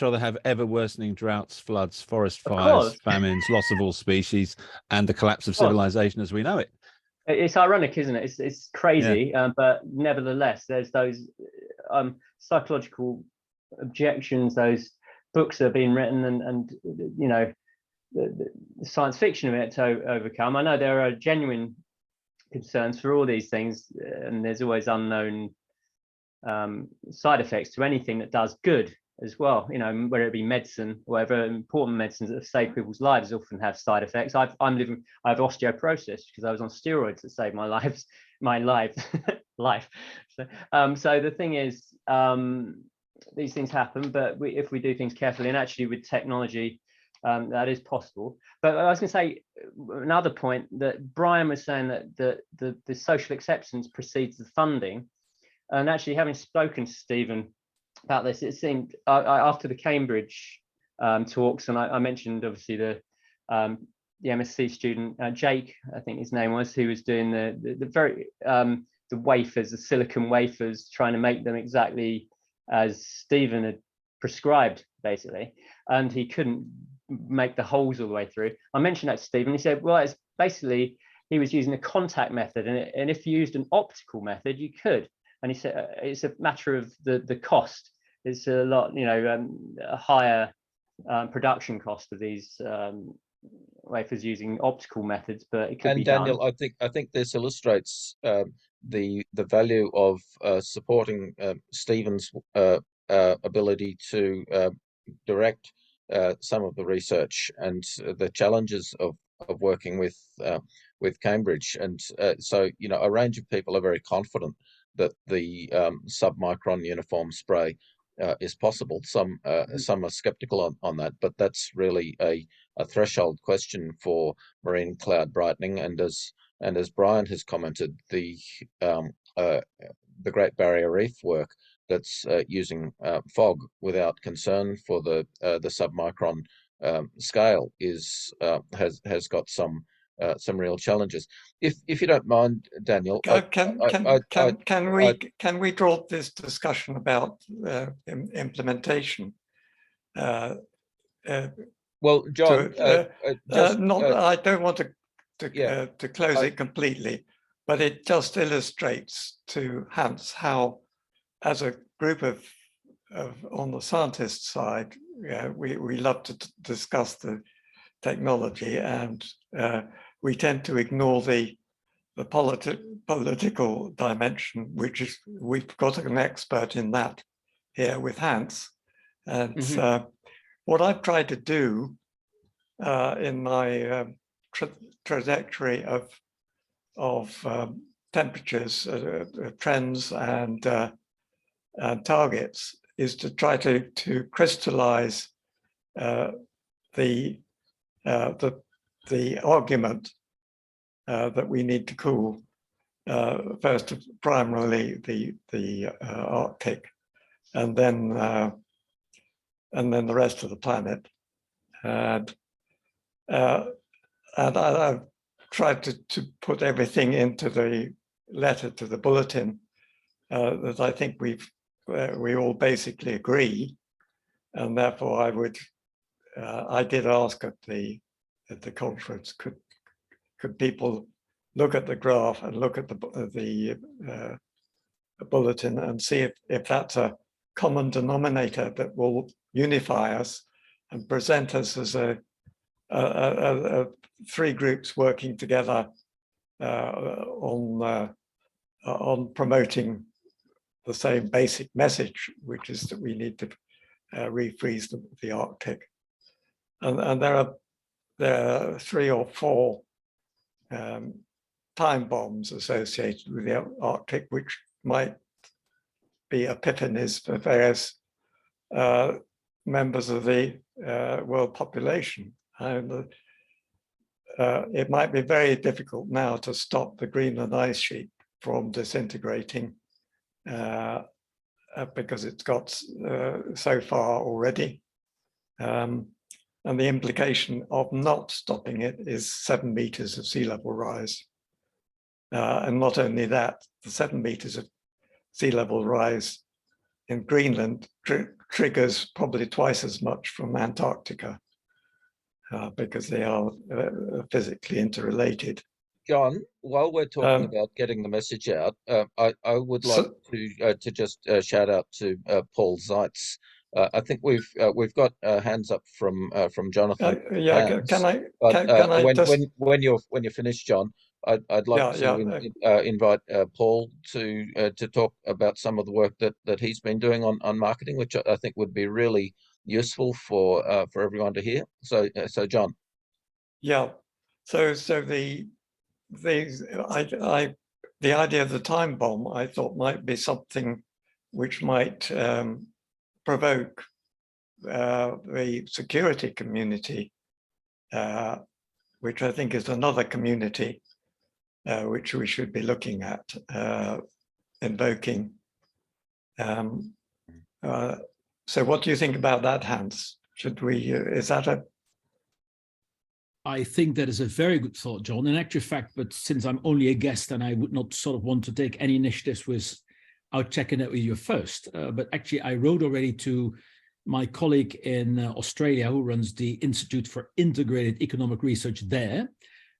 rather have ever worsening droughts, floods, forest fires, famines, loss of all species, and the collapse of civilization as we know it. It's ironic, isn't it? It's crazy, but nevertheless, there's those psychological objections, those books that are being written, and you know, the science fiction of it to overcome. I know there are genuine concerns for all these things, and there's always unknown side effects to anything that does good as well, you know, whether it be medicine, whatever. Important medicines that have saved people's lives often have side effects. I have osteoporosis because I was on steroids that saved my life. So the thing is, these things happen, but if we do things carefully, and actually with technology, that is possible. But I was going to say another point, that Brian was saying that the social acceptance precedes the funding. And actually, having spoken to Stephen about this, it seemed after the Cambridge talks, and I mentioned obviously the MSc student Jake, I think his name was, who was doing the wafers, the silicon wafers, trying to make them exactly as Stephen had prescribed, basically, and he couldn't make the holes all the way through. I mentioned that to Stephen. He said, well, it's basically, he was using a contact method, and if you used an optical method, you could. And he said it's a matter of the cost. It's a lot, you know, a higher production cost of these wafers using optical methods, but it could be Daniel, done. I think this illustrates the value of supporting Stephen's ability to direct some of the research and the challenges of working with Cambridge. And so, you know, a range of people are very confident that the submicron uniform spray is possible. Some are skeptical on that, but that's really a threshold question for marine cloud brightening. And as Brian has commented, the Great Barrier Reef work that's using fog without concern for the submicron scale has got some real challenges. If you don't mind, Daniel, can we draw this discussion about implementation? Well, John, I don't want to close it completely, but it just illustrates to Hans how, as a group of on the scientist side, we love to discuss the technology, and we tend to ignore the political dimension, which is, we've got an expert in that here with Hans. And what I've tried to do in my trajectory of temperatures, trends, and targets is to try to crystallize the argument that we need to cool first primarily the Arctic, and then the rest of the planet. And I've tried to put everything into the letter to the bulletin that I think we all basically agree, and therefore I did ask at the conference, could people look at the graph and look at the bulletin and see if that's a common denominator that will unify us and present us as a three groups working together on promoting the same basic message, which is that we need to refreeze the Arctic. And there are 3 or 4 time bombs associated with the Arctic, which might be epiphanies for various members of the world population. And it might be very difficult now to stop the Greenland ice sheet from disintegrating because it's got so far already. And the implication of not stopping it is 7 meters of sea level rise. And not only that, the 7 meters of sea level rise in Greenland triggers probably twice as much from Antarctica because they are physically interrelated. John, while we're talking about getting the message out, I would like to just shout out to Paul Zeitz. I think we've got hands up from Jonathan. Yeah, Hans, can I when you're finished, John, I'd like to invite Paul to talk about some of the work that he's been doing on marketing, which I think would be really useful for everyone to hear. So John. Yeah. So the idea of the time bomb, I thought, might be something which might provoke the security community, which I think is another community which we should be looking at, invoking. So what do you think about that, Hans? Should we, is that a... I think that is a very good thought, John. In actual fact, but since I'm only a guest and I would not sort of want to take any initiatives without checking it with you first. But actually, I wrote already to my colleague in Australia who runs the Institute for Integrated Economic Research there.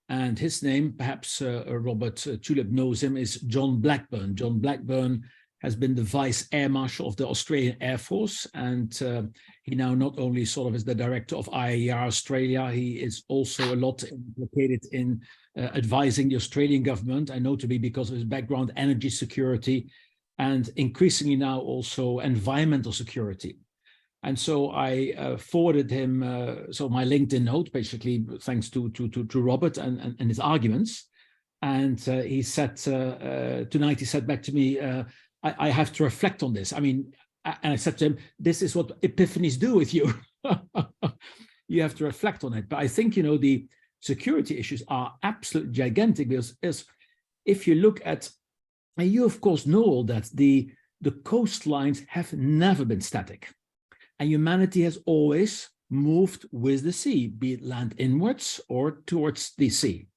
And his name, perhaps Robert Tulip knows him, is John Blackburn. John Blackburn has been the Vice Air Marshal of the Australian Air Force. And he now not only sort of is the director of IAER Australia, he is also a lot implicated in advising the Australian government, and notably because of his background, energy security, and increasingly now also environmental security. And so I forwarded him so my LinkedIn note, basically thanks to Robert and his arguments. And he said tonight, he said back to me, I have to reflect on this. I mean, and I said to him, this is what epiphanies do with you. You have to reflect on it. But I think, you know, the security issues are absolutely gigantic because if you look at, and you of course know all that, the coastlines have never been static. And humanity has always moved with the sea, be it land inwards or towards the sea.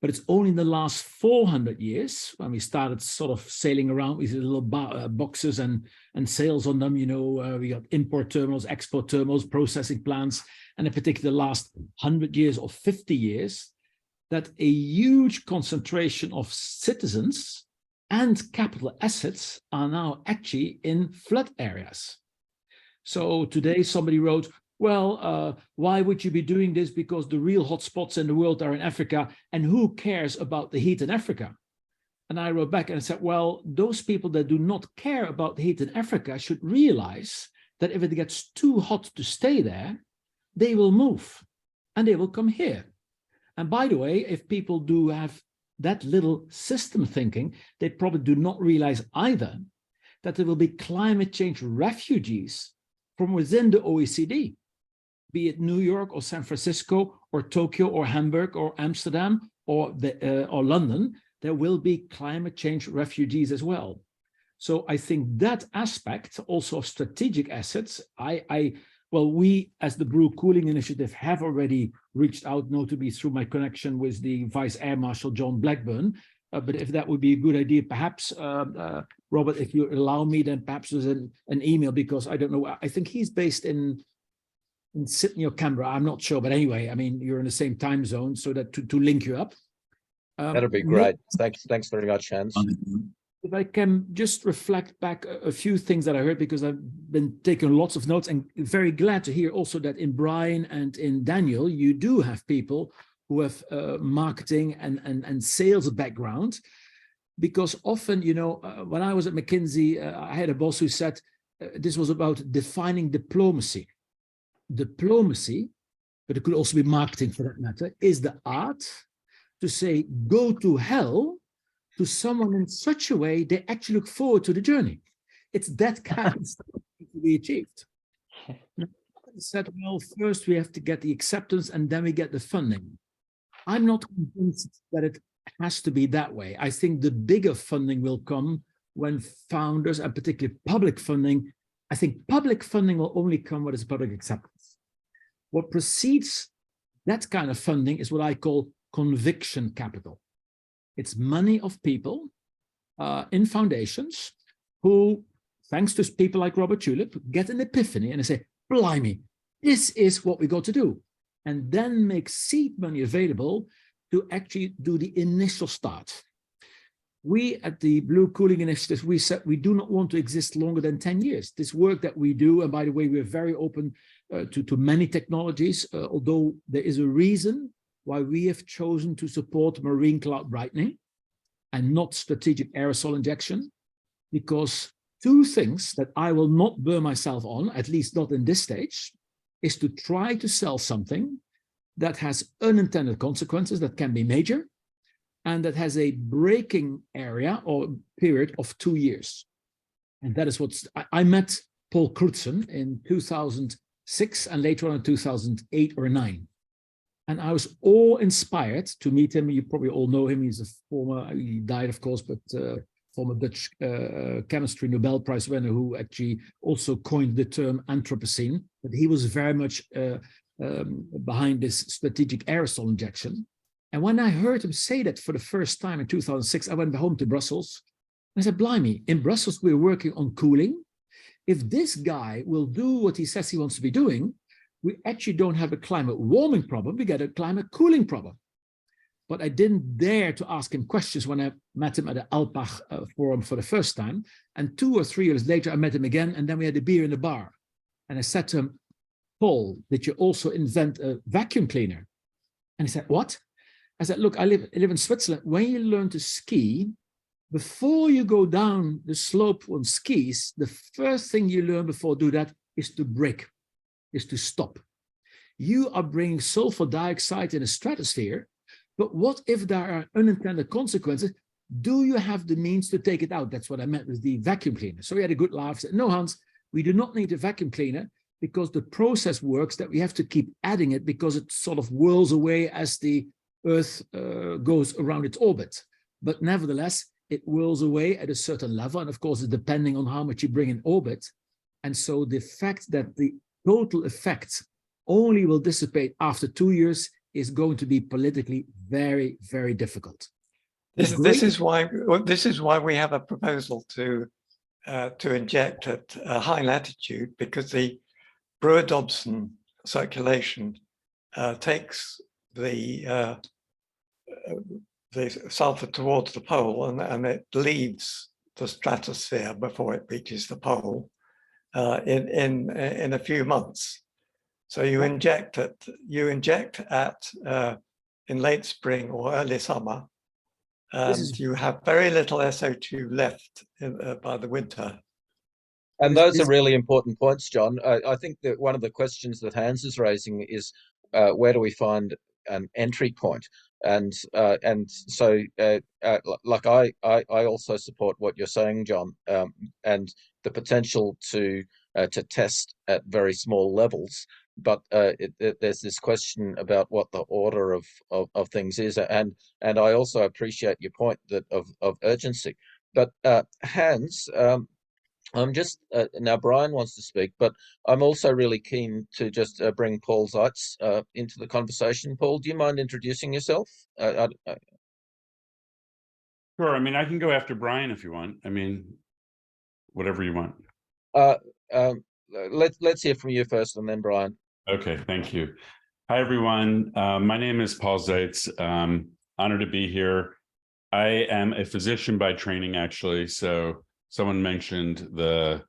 But it's only in the last 400 years when we started sort of sailing around with little boxes and sails on them. You know, we got import terminals, export terminals, processing plants, and in particular the last 100 years or 50 years, that a huge concentration of citizens and capital assets are now actually in flood areas. So today somebody wrote, well, why would you be doing this? Because the real hotspots in the world are in Africa, and who cares about the heat in Africa? And I wrote back and I said, well, those people that do not care about the heat in Africa should realize that if it gets too hot to stay there, they will move and they will come here. And by the way, if people do have that little system thinking, they probably do not realize either that there will be climate change refugees from within the OECD, be it New York or San Francisco or Tokyo or Hamburg or Amsterdam or London. There will be climate change refugees as well. So I think that aspect also of strategic assets, well, we as the Brew Cooling Initiative have already reached out, notably through my connection with the Vice Air Marshal John Blackburn. But if that would be a good idea, perhaps, Robert, if you allow me, then perhaps there's an email, because I don't know, I think he's based in Sydney or Canberra, I'm not sure. But anyway, I mean, you're in the same time zone, so that to link you up. That'd be great. Thanks very much, Hans. If I can just reflect back a few things that I heard, because I've been taking lots of notes, and very glad to hear also that in Brian and in Daniel, you do have people who have marketing and sales background, because often, you know, when I was at McKinsey, I had a boss who said this was about defining diplomacy. Diplomacy, but it could also be marketing for that matter, is the art to say, go to hell to someone in such a way they actually look forward to the journey. It's that kind of stuff to be achieved. Said, well, first we have to get the acceptance and then we get the funding. I'm not convinced that it has to be that way. I think the bigger funding will come when founders, and particularly public funding, I think public funding will only come with its public acceptance. What precedes that kind of funding is what I call conviction capital. It's money of people in foundations who, thanks to people like Robert Tulip, get an epiphany and they say, blimey, this is what we got to do. And then make seed money available to actually do the initial start. We at the Blue Cooling Initiative, we said we do not want to exist longer than 10 years. This work that we do, and by the way, we're very open to many technologies, although there is a reason why we have chosen to support marine cloud brightening and not strategic aerosol injection, because two things that I will not burn myself on, at least not in this stage, is to try to sell something that has unintended consequences that can be major, and that has a breaking area or period of 2 years. And that is what's, I met Paul Crutzen in 2006 and later on in 2008 or 9. And I was all inspired to meet him. You probably all know him. He's a former, he died of course, but former Dutch chemistry Nobel Prize winner who actually also coined the term Anthropocene. But he was very much behind this strategic aerosol injection. And when I heard him say that for the first time in 2006, I went home to Brussels. And I said, blimey, in Brussels, we're working on cooling. If this guy will do what he says he wants to be doing, we actually don't have a climate warming problem, we get a climate cooling problem. But I didn't dare to ask him questions when I met him at the Alpbach forum for the first time. And 2 or 3 years later, I met him again, and then we had a beer in the bar. And I said to him, Paul, did you also invent a vacuum cleaner? And he said, what? I said, look, I live in Switzerland. When you learn to ski, before you go down the slope on skis, the first thing you learn before do that is to brake, is to stop. You are bringing sulfur dioxide in the stratosphere, but what if there are unintended consequences? Do you have the means to take it out? That's what I meant with the vacuum cleaner. So we had a good laugh. Said, no, Hans, we do not need a vacuum cleaner because the process works that we have to keep adding it because it sort of whirls away as the Earth goes around its orbit. But nevertheless, it whirls away at a certain level. And of course, it's depending on how much you bring in orbit. And so the fact that the total effect only will dissipate after 2 years is going to be politically very, very difficult. This is why we have a proposal to inject at a high latitude, because the Brewer-Dobson circulation takes the sulfur towards the pole, and it leaves the stratosphere before it reaches the pole in a few months. So you inject in late spring or early summer, and you have very little SO2 left by the winter. And those are really important points, John. I think that one of the questions that Hans is raising is where do we find an entry point? And so like I also support what you're saying, John, and the potential to test at very small levels. But there's this question about what the order of things is, and I also appreciate your point that of urgency. But Hans, I'm just now Brian wants to speak, but I'm also really keen to just bring Paul Zeitz into the conversation. Paul, do you mind introducing yourself? Sure. I mean, I can go after Brian if you want. I mean, whatever you want. Let's hear from you first, and then Brian. Okay, thank you. Hi, everyone. My name is Paul Zeitz. Honored to be here. I am a physician by training, actually. So someone mentioned the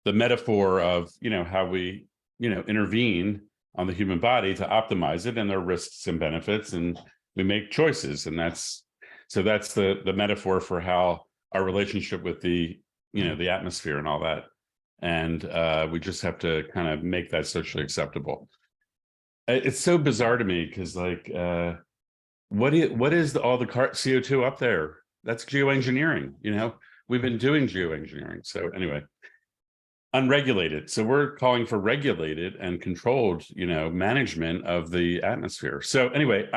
metaphor of, how we, intervene on the human body to optimize it, and there are risks and benefits, and we make choices. And that's the metaphor for how our relationship with the atmosphere and all that. And we just have to kind of make that socially acceptable. It's so bizarre to me because, like, what is all the CO2 up there? That's geoengineering. we've been doing geoengineering. So anyway, unregulated. So we're calling for regulated and controlled, management of the atmosphere. So anyway,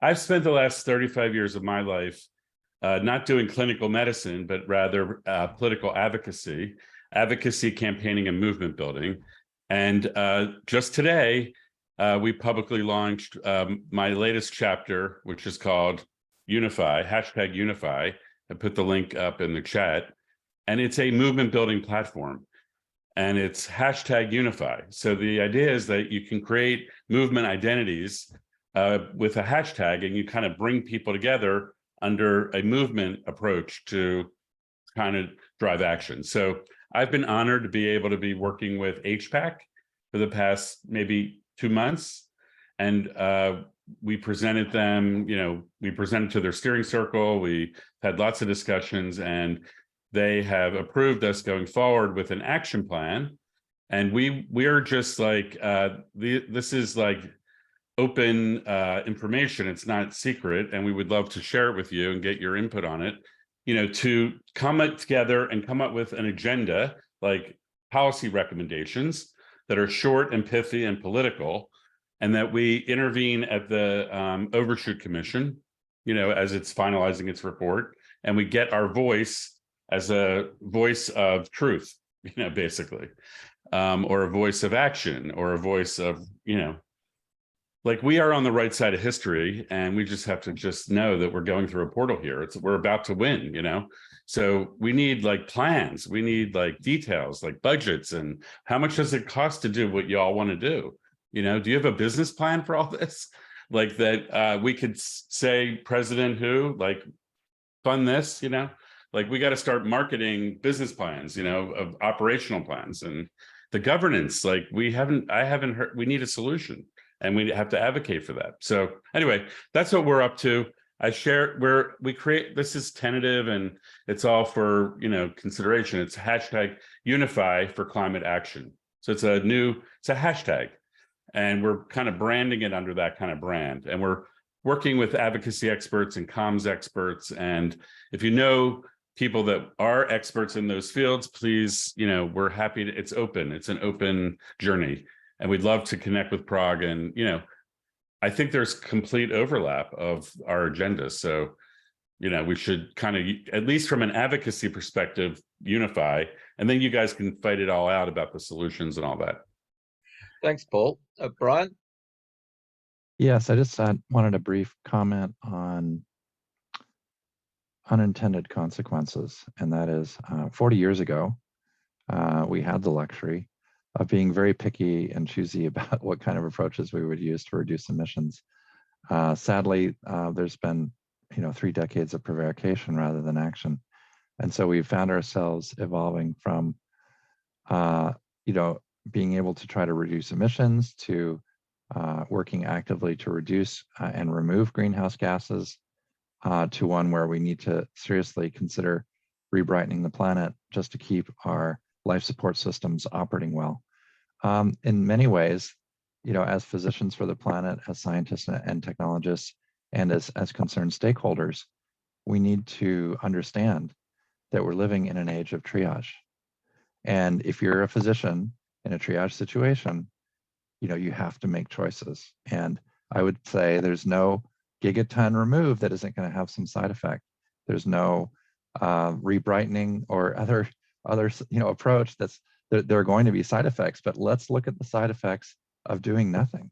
I've spent the last 35 years of my life not doing clinical medicine, but rather political advocacy campaigning and movement building. And just today, we publicly launched my latest chapter, which is called Unify, #Unify. I put the link up in the chat. And it's a movement building platform. And it's #Unify. So the idea is that you can create movement identities with a hashtag, and you kind of bring people together under a movement approach to kind of drive action. So I've been honored to be able to be working with HPAC for the past maybe 2 months. And we presented them, we presented to their steering circle. We had lots of discussions, and they have approved us going forward with an action plan. And we're just like, this is like open information. It's not secret, and we would love to share it with you and get your input on it, to come together and come up with an agenda, like policy recommendations that are short and pithy and political, and that we intervene at the Overshoot Commission, as it's finalizing its report, and we get our voice as a voice of truth, basically, or a voice of action, or a voice of, like, we are on the right side of history, and we just have to just know that we're going through a portal here. We're about to win, So we need like plans, we need like details, like budgets, and how much does it cost to do what you all want to do? Do you have a business plan for all this? Like that we could say, President who, like, fund this, like we got to start marketing business plans, of operational plans, and the governance. Like I haven't heard, we need a solution, and we have to advocate for that. So anyway, that's what we're up to. I share this is tentative, and it's all for, consideration. It's #Unify for climate action. So it's a hashtag, and we're kind of branding it under that kind of brand. And we're working with advocacy experts and comms experts. And if you know people that are experts in those fields, please, we're happy to, it's an open journey. And we'd love to connect with Prague. And, I think there's complete overlap of our agendas. So, we should kind of, at least from an advocacy perspective, unify, and then you guys can fight it all out about the solutions and all that. Thanks, Paul. Brian? Yes, I just wanted a brief comment on unintended consequences. And that is 40 years ago, we had the luxury of being very picky and choosy about what kind of approaches we would use to reduce emissions. Sadly, there's been 3 decades of prevarication rather than action. And so we found ourselves evolving from being able to try to reduce emissions to working actively to reduce and remove greenhouse gases, to one where we need to seriously consider rebrightening the planet just to keep our life support systems operating well. In many ways, as physicians for the planet, as scientists and technologists, and as concerned stakeholders, we need to understand that we're living in an age of triage. And if you're a physician in a triage situation, you have to make choices. And I would say there's no gigaton remove that isn't going to have some side effect. There's no rebrightening or other approach there are going to be side effects. But let's look at the side effects of doing nothing.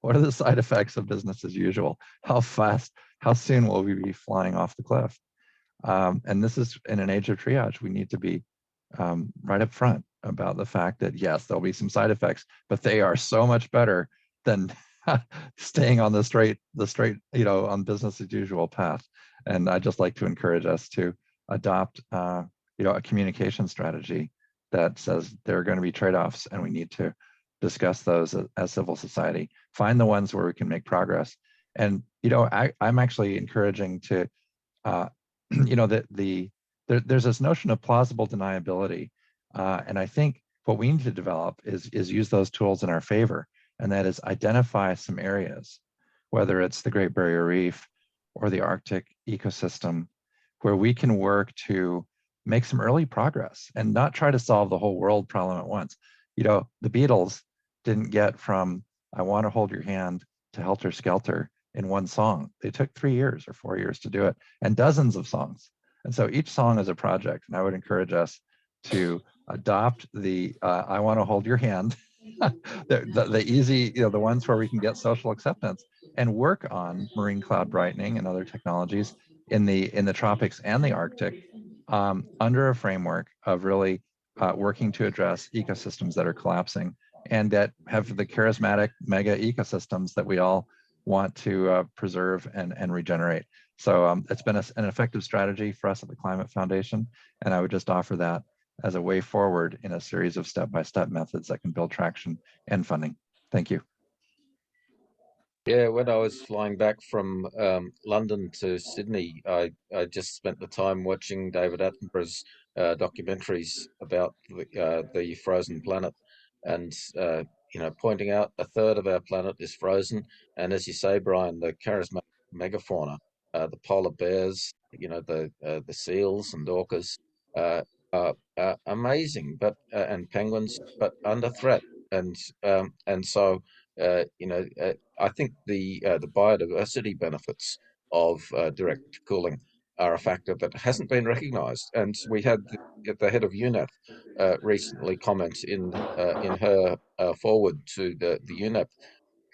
What are the side effects of business as usual? How soon will we be flying off the cliff? And this is in an age of triage. We need to be right up front about the fact that yes, there'll be some side effects, but they are so much better than staying on the straight, on business as usual path. And I'd just like to encourage us to adopt, a communication strategy that says there are going to be trade-offs, and we need to discuss those as civil society. Find the ones where we can make progress. And I'm actually encouraging to, there's this notion of plausible deniability, and I think what we need to develop is use those tools in our favor, and that is identify some areas, whether it's the Great Barrier Reef or the Arctic ecosystem, where we can work to make some early progress and not try to solve the whole world problem at once. You know, the Beatles didn't get from I Want to Hold Your Hand to Helter Skelter in one song. They took 3 years or 4 years to do it, and dozens of songs. And so each song is a project, and I would encourage us to adopt the I Want to Hold Your Hand, the easy, you know, the ones where we can get social acceptance, and work on marine cloud brightening and other technologies in the tropics and the Arctic under a framework of really working to address ecosystems that are collapsing and that have the charismatic mega ecosystems that we all want to preserve and regenerate. So it's been an effective strategy for us at the Climate Foundation, and I would just offer that as a way forward in a series of step-by-step methods that can build traction and funding. Thank you. Yeah, when I was flying back from London to Sydney, I just spent the time watching David Attenborough's documentaries about the frozen planet, and you know, pointing out a third of our planet is frozen, and as you say, Brian, the charismatic megafauna, the polar bears, you know, the seals and orcas, are amazing, but and penguins, but under threat, and so. You know, I think the biodiversity benefits of direct cooling are a factor that hasn't been recognised. And we had the head of UNEP recently comment in her forward to the UNEP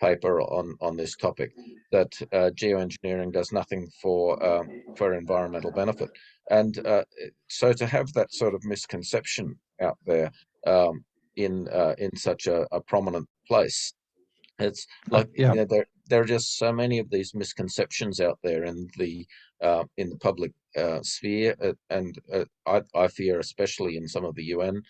paper on this topic that geoengineering does nothing for environmental benefit. And so to have that sort of misconception out there in such a prominent place. It's like Yeah. you know, there are just so many of these misconceptions out there in the public sphere, and I fear especially in some of the UN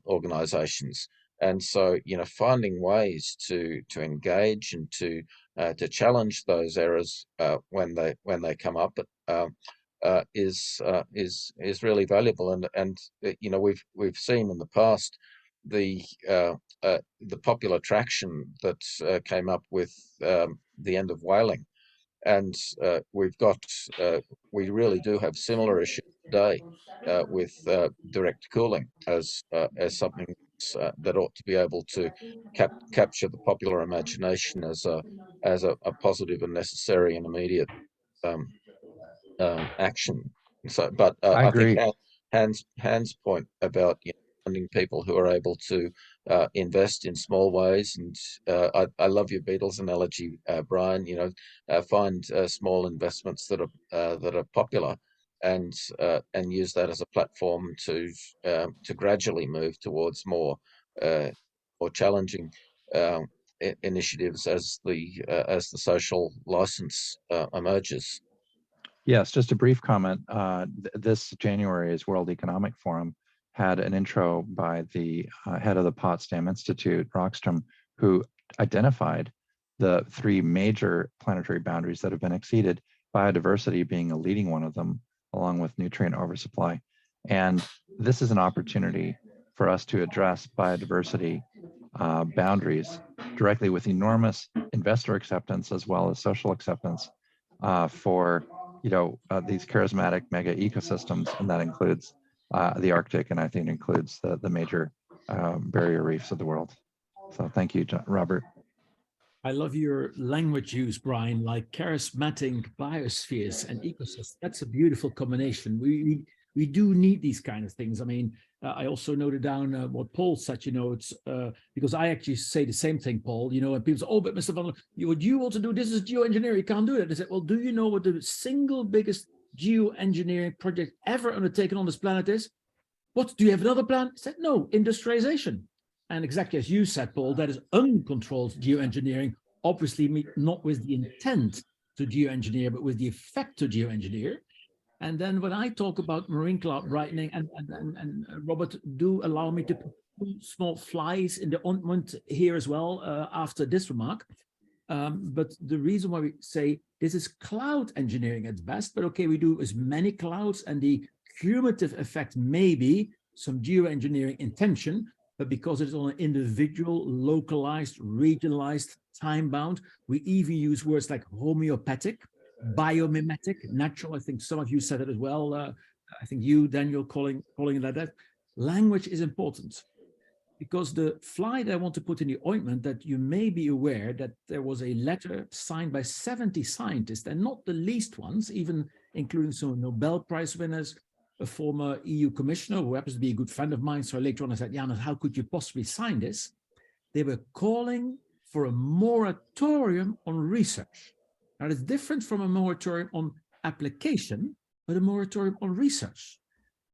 organizations. And so, you know, finding ways to engage and to challenge those errors when they come up is really valuable. And you know, we've seen in the past the popular traction that came up with the end of whaling, and we really do have similar issues today with direct cooling as something that ought to be able to capture the popular imagination as a positive and necessary and immediate action. So, but I I think agree. Hans' point about, you know, finding people who are able to invest in small ways, and I love your Beatles analogy, Brian. You know, find small investments that are popular, and use that as a platform to gradually move towards more challenging initiatives as the social license emerges. Yes, just a brief comment. This January's World Economic Forum had an intro by the head of the Potsdam Institute, Rockstrom, who identified the 3 major planetary boundaries that have been exceeded, biodiversity being a leading one of them, along with nutrient oversupply. And this is an opportunity for us to address biodiversity boundaries directly with enormous investor acceptance as well as social acceptance for these charismatic mega ecosystems, and that includes the Arctic, and I think includes the major barrier reefs of the world. So thank you, Robert. I love your language use, Brian, like charismatic biospheres and ecosystems. That's a beautiful combination. We do need these kind of things. I mean, I also noted down what Paul said, you know, it's because I actually say the same thing, Paul, you know, and people say, oh, but Mr. Van, what you want to do, this is geoengineering, you can't do that. I said, well, do you know what the single biggest geoengineering project ever undertaken on this planet is? What, do you have another plan? I said, no, industrialization. And exactly as you said, Paul, that is uncontrolled geoengineering, obviously not with the intent to geoengineer, but with the effect to geoengineer. And then when I talk about marine cloud brightening, and Robert, do allow me to put 2 small flies in the ointment here as well after this remark. But the reason why we say this is cloud engineering at best, but okay, we do as many clouds, and the cumulative effect may be some geoengineering intention, but because it's on an individual, localized, regionalized, time-bound, we even use words like homeopathic, biomimetic, natural. I think some of you said it as well, I think you, Daniel, calling it like that. Language is important, because the fly that I want to put in the ointment, that you may be aware that there was a letter signed by 70 scientists, and not the least ones, even including some Nobel Prize winners, a former EU commissioner who happens to be a good friend of mine. So later on I said, Janos, how could you possibly sign this? They were calling for a moratorium on research. Now, it's different from a moratorium on application, but a moratorium on research.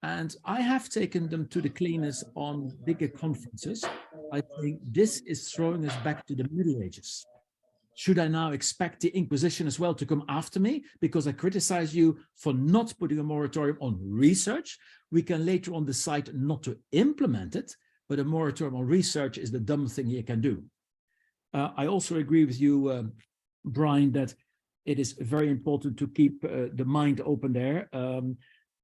And I have taken them to the cleaners on bigger conferences. I think this is throwing us back to the Middle Ages. Should I now expect the Inquisition as well to come after me because I criticize you for not putting a moratorium on research? We can later on decide not to implement it, but a moratorium on research is the dumb thing you can do. I also agree with you, Brian, that it is very important to keep the mind open there.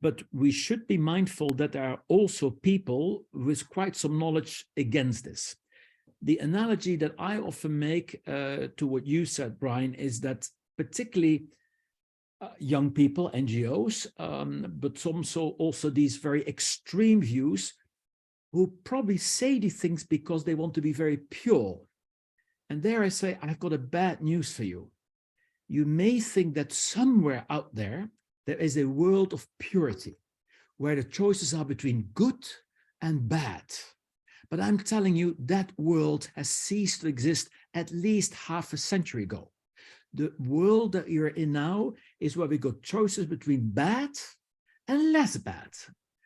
But we should be mindful that there are also people with quite some knowledge against this. The analogy that I often make to what you said, Brian, is that particularly young people, NGOs, but also these very extreme views who probably say these things because they want to be very pure. And there I say, I've got a bad news for you. You may think that somewhere out there, there is a world of purity where the choices are between good and bad. But I'm telling you, that world has ceased to exist at least half a century ago. The world that you're in now is where we got choices between bad and less bad.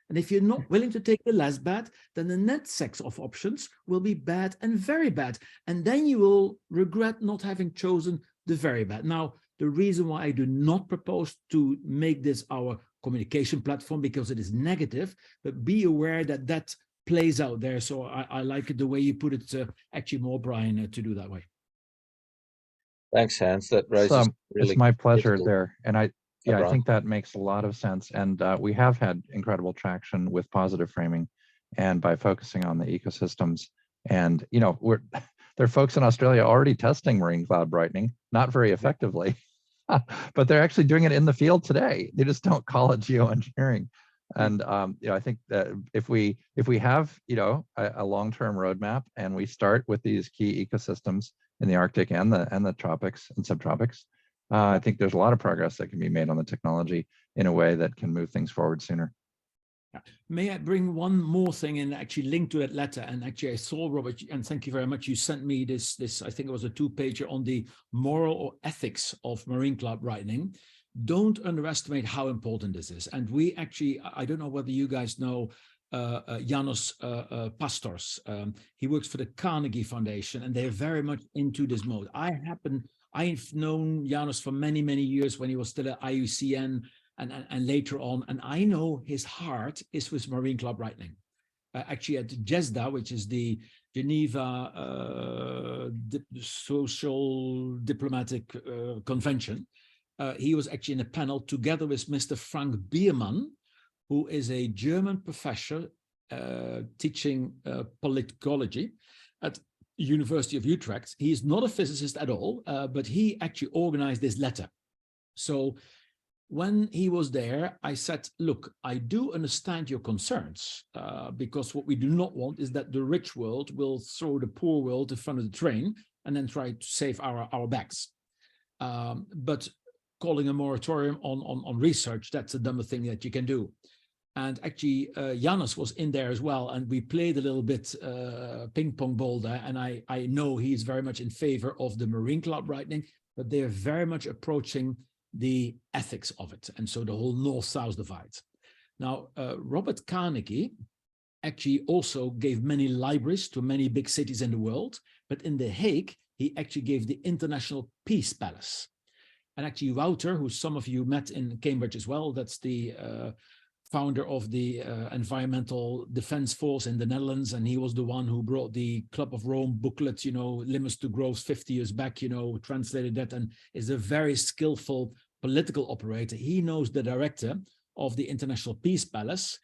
And if you're not willing to take the less bad, then the net set of options will be bad and very bad. And then you will regret not having chosen the very bad. Now, the reason why I do not propose to make this our communication platform because it is negative, but be aware that that plays out there. So I like it the way you put it, actually more, Brian, to do that way. Thanks, Hans. That raises really it's my pleasure critical... there. And I think that makes a lot of sense. And we have had incredible traction with positive framing and by focusing on the ecosystems. And, you know, there are folks in Australia already testing marine cloud brightening, not very effectively, but they're actually doing it in the field today. They just don't call it geoengineering. And you know, I think that if we have, you know, a long-term roadmap and we start with these key ecosystems in the Arctic and the tropics and subtropics, I think there's a lot of progress that can be made on the technology in a way that can move things forward sooner. May I bring one more thing and actually link to that letter? And actually I saw, Robert, and thank you very much, you sent me this I think it was a 2-pager on the moral or ethics of marine cloud brightening. Don't underestimate how important this is. And we actually, I don't know whether you guys know Janos Pastors. He works for the Carnegie Foundation, and they're very much into this mode. I've known Janos for many, many years when he was still at IUCN and later on, and I know his heart is with marine cloud brightening. Actually at JESDA, which is the Geneva Social Diplomatic Convention, he was actually in a panel together with Mr. Frank Biermann, who is a German professor teaching politicology at University of Utrecht. He is not a physicist at all, but he actually organized this letter. So when he was there, I said, look, I do understand your concerns, because what we do not want is that the rich world will throw the poor world in front of the train and then try to save our backs. But calling a moratorium on research, that's a dumber thing that you can do. And actually, Janos was in there as well, and we played a little bit ping pong ball there. And I know he's very much in favor of the marine cloud brightening, but they are very much approaching the ethics of it. And so the whole north-south divide. Now, Robert Carnegie actually also gave many libraries to many big cities in the world, but in The Hague, he actually gave the International Peace Palace. And actually Wouter, who some of you met in Cambridge as well, that's the founder of the Environmental Defense Force in the Netherlands, and he was the one who brought the Club of Rome booklet, you know, Limits to Growth 50 years back, you know, translated that, and is a very skillful political operator. He knows the director of the International Peace Palace,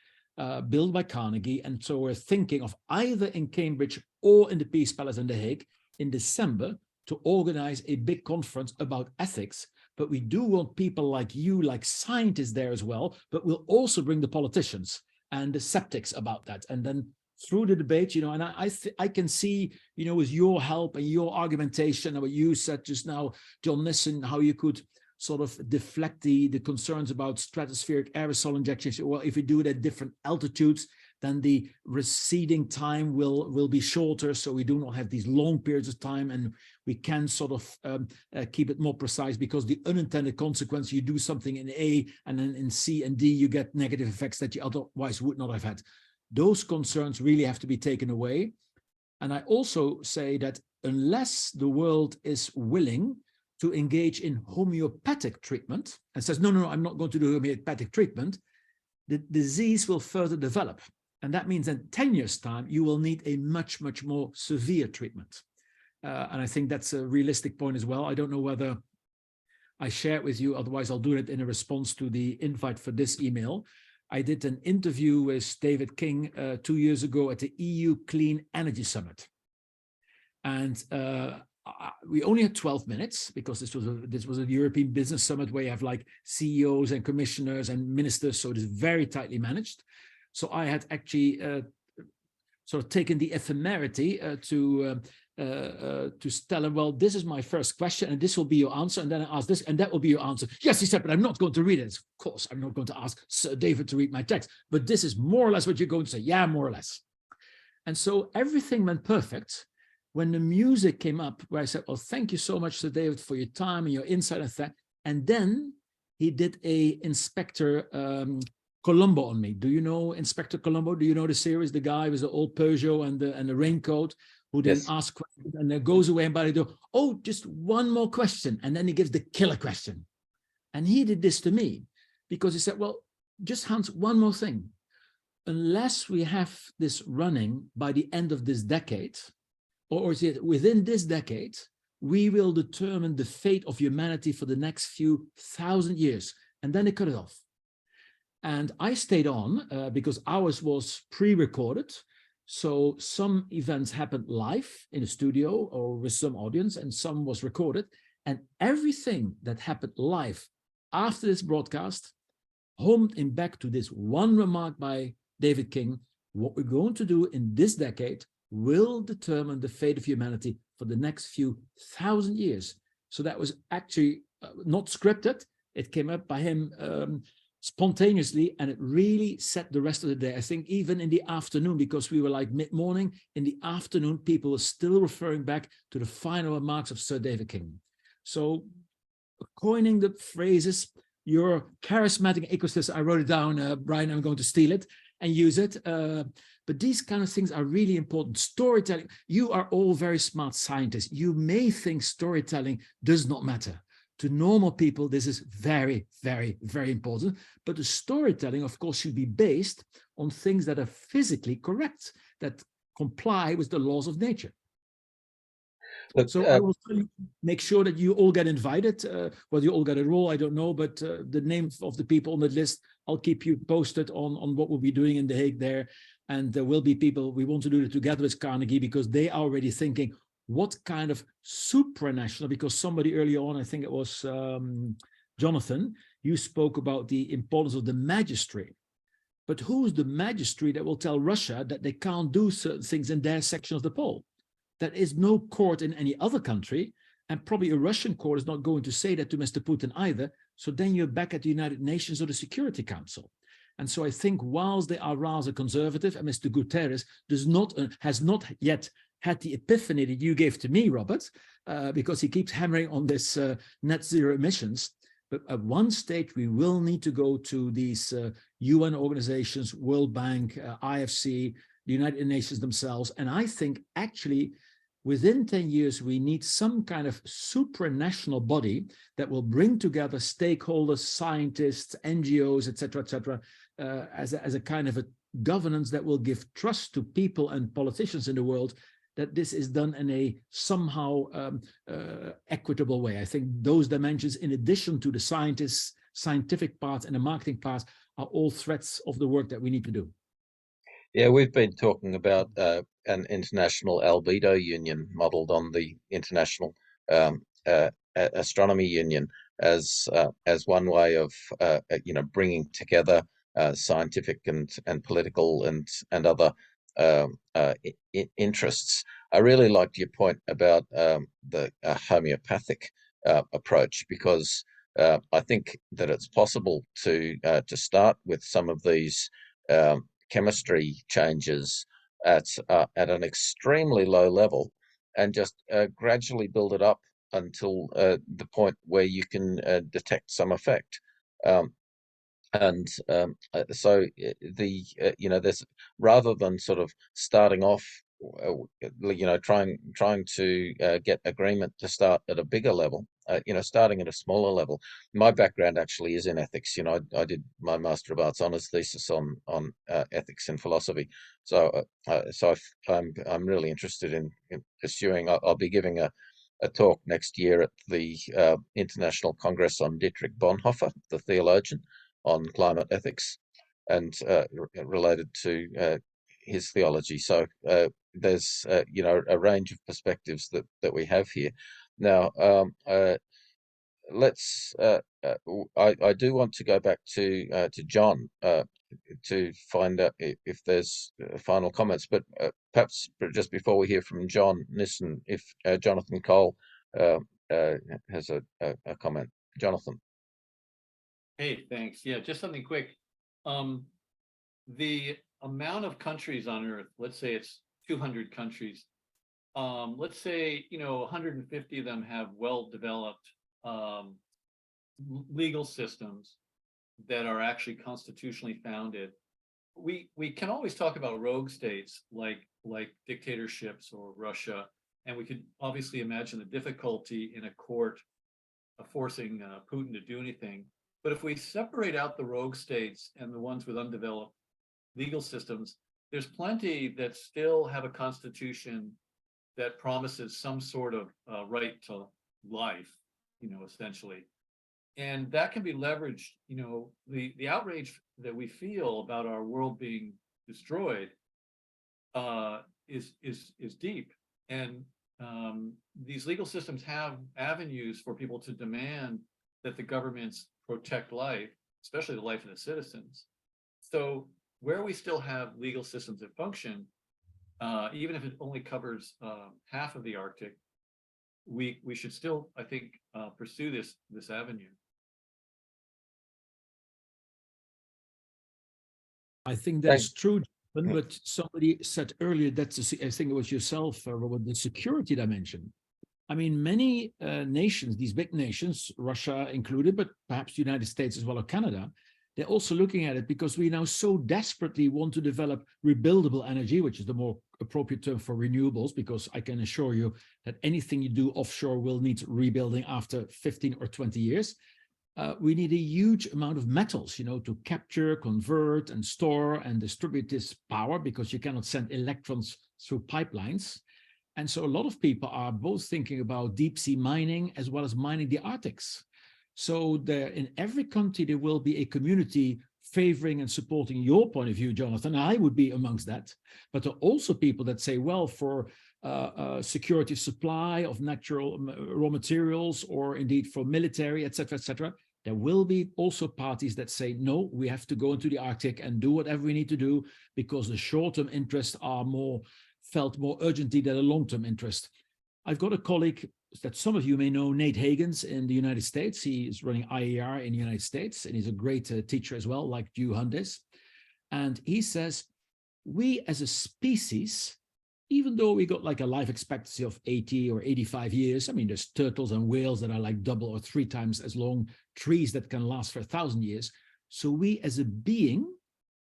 built by Carnegie, and so we're thinking of either in Cambridge or in the Peace Palace in The Hague in December to organize a big conference about ethics, but we do want people like you, like scientists there as well, but we'll also bring the politicians and the skeptics about that. And then through the debate, you know, and I can see, you know, with your help and your argumentation and what you said just now, John Nissen, how you could sort of deflect the concerns about stratospheric aerosol injections. Well, if we do it at different altitudes, then the receding time will be shorter, so we do not have these long periods of time, and we can sort of keep it more precise, because the unintended consequence, you do something in A and then in C and D, you get negative effects that you otherwise would not have had. Those concerns really have to be taken away. And I also say that unless the world is willing to engage in homeopathic treatment and says, no, I'm not going to do homeopathic treatment, the disease will further develop. And that means in 10 years' time, you will need a much, much more severe treatment. And I think that's a realistic point as well. I don't know whether I share it with you, otherwise I'll do it in a response to the invite for this email. I did an interview with David King 2 years ago at the EU Clean Energy Summit. And we only had 12 minutes, because this was a European Business Summit where you have like CEOs and commissioners and ministers, so it is very tightly managed. So I had actually sort of taken the ephemerity to tell him, well, this is my first question and this will be your answer. And then I asked this and that will be your answer. Yes, he said, but I'm not going to read it. Of course, I'm not going to ask Sir David to read my text, but this is more or less what you're going to say. Yeah, more or less. And so everything went perfect. When the music came up, where I said, well, thank you so much, Sir David, for your time and your insight and that. And then he did a Inspector Colombo on me. Do you know Inspector Colombo? Do you know the series? The guy with the old Peugeot and the raincoat, who then asks questions and then goes away and by the door, oh, just one more question. And then he gives the killer question. And he did this to me because he said, well, just Hans, one more thing. Unless we have this running by the end of this decade, or is it within this decade, we will determine the fate of humanity for the next few thousand years. And then they cut it off. And I stayed on because ours was pre-recorded. So some events happened live in the studio or with some audience, and some was recorded. And everything that happened live after this broadcast homed in back to this one remark by David King: what we're going to do in this decade will determine the fate of humanity for the next few thousand years. So that was actually not scripted. It came up by him spontaneously, and it really set the rest of the day. I think even in the afternoon, because we were like mid-morning, in the afternoon, people were still referring back to the final remarks of Sir David King. So coining the phrases, your charismatic ecosystem, I wrote it down, Brian, I'm going to steal it and use it. But these kind of things are really important. Storytelling, you are all very smart scientists. You may think storytelling does not matter. To normal people, this is very, very, very important. But the storytelling, of course, should be based on things that are physically correct, that comply with the laws of nature. Look, so I will make sure that you all get invited. Whether you all get a role, I don't know, but the names of the people on the list, I'll keep you posted on what we'll be doing in The Hague there. And there will be people, we want to do it together with Carnegie, because they are already thinking, what kind of supranational, because somebody earlier on, I think it was Jonathan, you spoke about the importance of the magistrate. But who's the magistrate that will tell Russia that they can't do certain things in their section of the pole? There is no court in any other country, and probably a Russian court is not going to say that to Mr. Putin either. So then you're back at the United Nations or the Security Council. And so I think whilst they are rather conservative, and Mr. Guterres has not yet had the epiphany that you gave to me, Robert, because he keeps hammering on this net zero emissions. But at one stage, we will need to go to these UN organizations, World Bank, IFC, the United Nations themselves. And I think actually within 10 years, we need some kind of supranational body that will bring together stakeholders, scientists, NGOs, et cetera, as a kind of a governance that will give trust to people and politicians in the world that this is done in a somehow equitable way. I think those dimensions, in addition to the scientific part and the marketing part, are all threads of the work that we need to do. Yeah, we've been talking about an international albedo union modeled on the International Astronomy Union, as one way of bringing together scientific and political and other interests. I really liked your point about the homeopathic approach, because I think that it's possible to start with some of these chemistry changes at an extremely low level, and just gradually build it up until the point where you can detect some effect. So there's, rather than sort of starting off, trying to get agreement to start at a bigger level, starting at a smaller level. My background actually is in ethics. I did my Master of Arts Honours thesis on ethics and philosophy. So I'm really interested in pursuing. I'll be giving a talk next year at the International Congress on Dietrich Bonhoeffer, the theologian, on climate ethics and related to his theology. So there's a range of perspectives that we have here. Now let's I do want to go back to John to find out if there's final comments, but perhaps just before we hear from John Nissen, if Jonathan Cole has a comment. Jonathan. Hey, thanks. Yeah, just something quick. The amount of countries on Earth, let's say it's 200 countries. Let's say, 150 of them have well-developed legal systems that are actually constitutionally founded. We can always talk about rogue states like dictatorships or Russia, and we could obviously imagine the difficulty in a court of forcing Putin to do anything. But if we separate out the rogue states and the ones with undeveloped legal systems, there's plenty that still have a constitution that promises some sort of right to life, essentially. And that can be leveraged. The outrage that we feel about our world being destroyed is deep. And these legal systems have avenues for people to demand that the governments protect life, especially the life of the citizens. So where we still have legal systems that function, even if it only covers half of the Arctic, we should still, I think, pursue this avenue. I think that's true, but somebody said earlier that I think it was yourself, Robert, the security dimension. I mean, many nations, these big nations, Russia included, but perhaps the United States as well, or Canada, they're also looking at it because we now so desperately want to develop rebuildable energy, which is the more appropriate term for renewables, because I can assure you that anything you do offshore will need rebuilding after 15 or 20 years. We need a huge amount of metals, to capture, convert, and store and distribute this power, because you cannot send electrons through pipelines. And so a lot of people are both thinking about deep sea mining as well as mining the Arctics. So there, in every country, there will be a community favoring and supporting your point of view, Jonathan. I would be amongst that. But there are also people that say, well, for security of supply of natural raw materials, or indeed for military, et cetera, there will be also parties that say, no, we have to go into the Arctic and do whatever we need to do, because the short-term interests are felt more urgently than a long-term interest. I've got a colleague that some of you may know, Nate Hagans, in the United States. He is running IAR in the United States, and he's a great teacher as well, like Hugh Hunt is. And he says, we as a species, even though we got like a life expectancy of 80 or 85 years, I mean, there's turtles and whales that are like double or 3 times as long, trees that can last for 1,000 years. So we as a being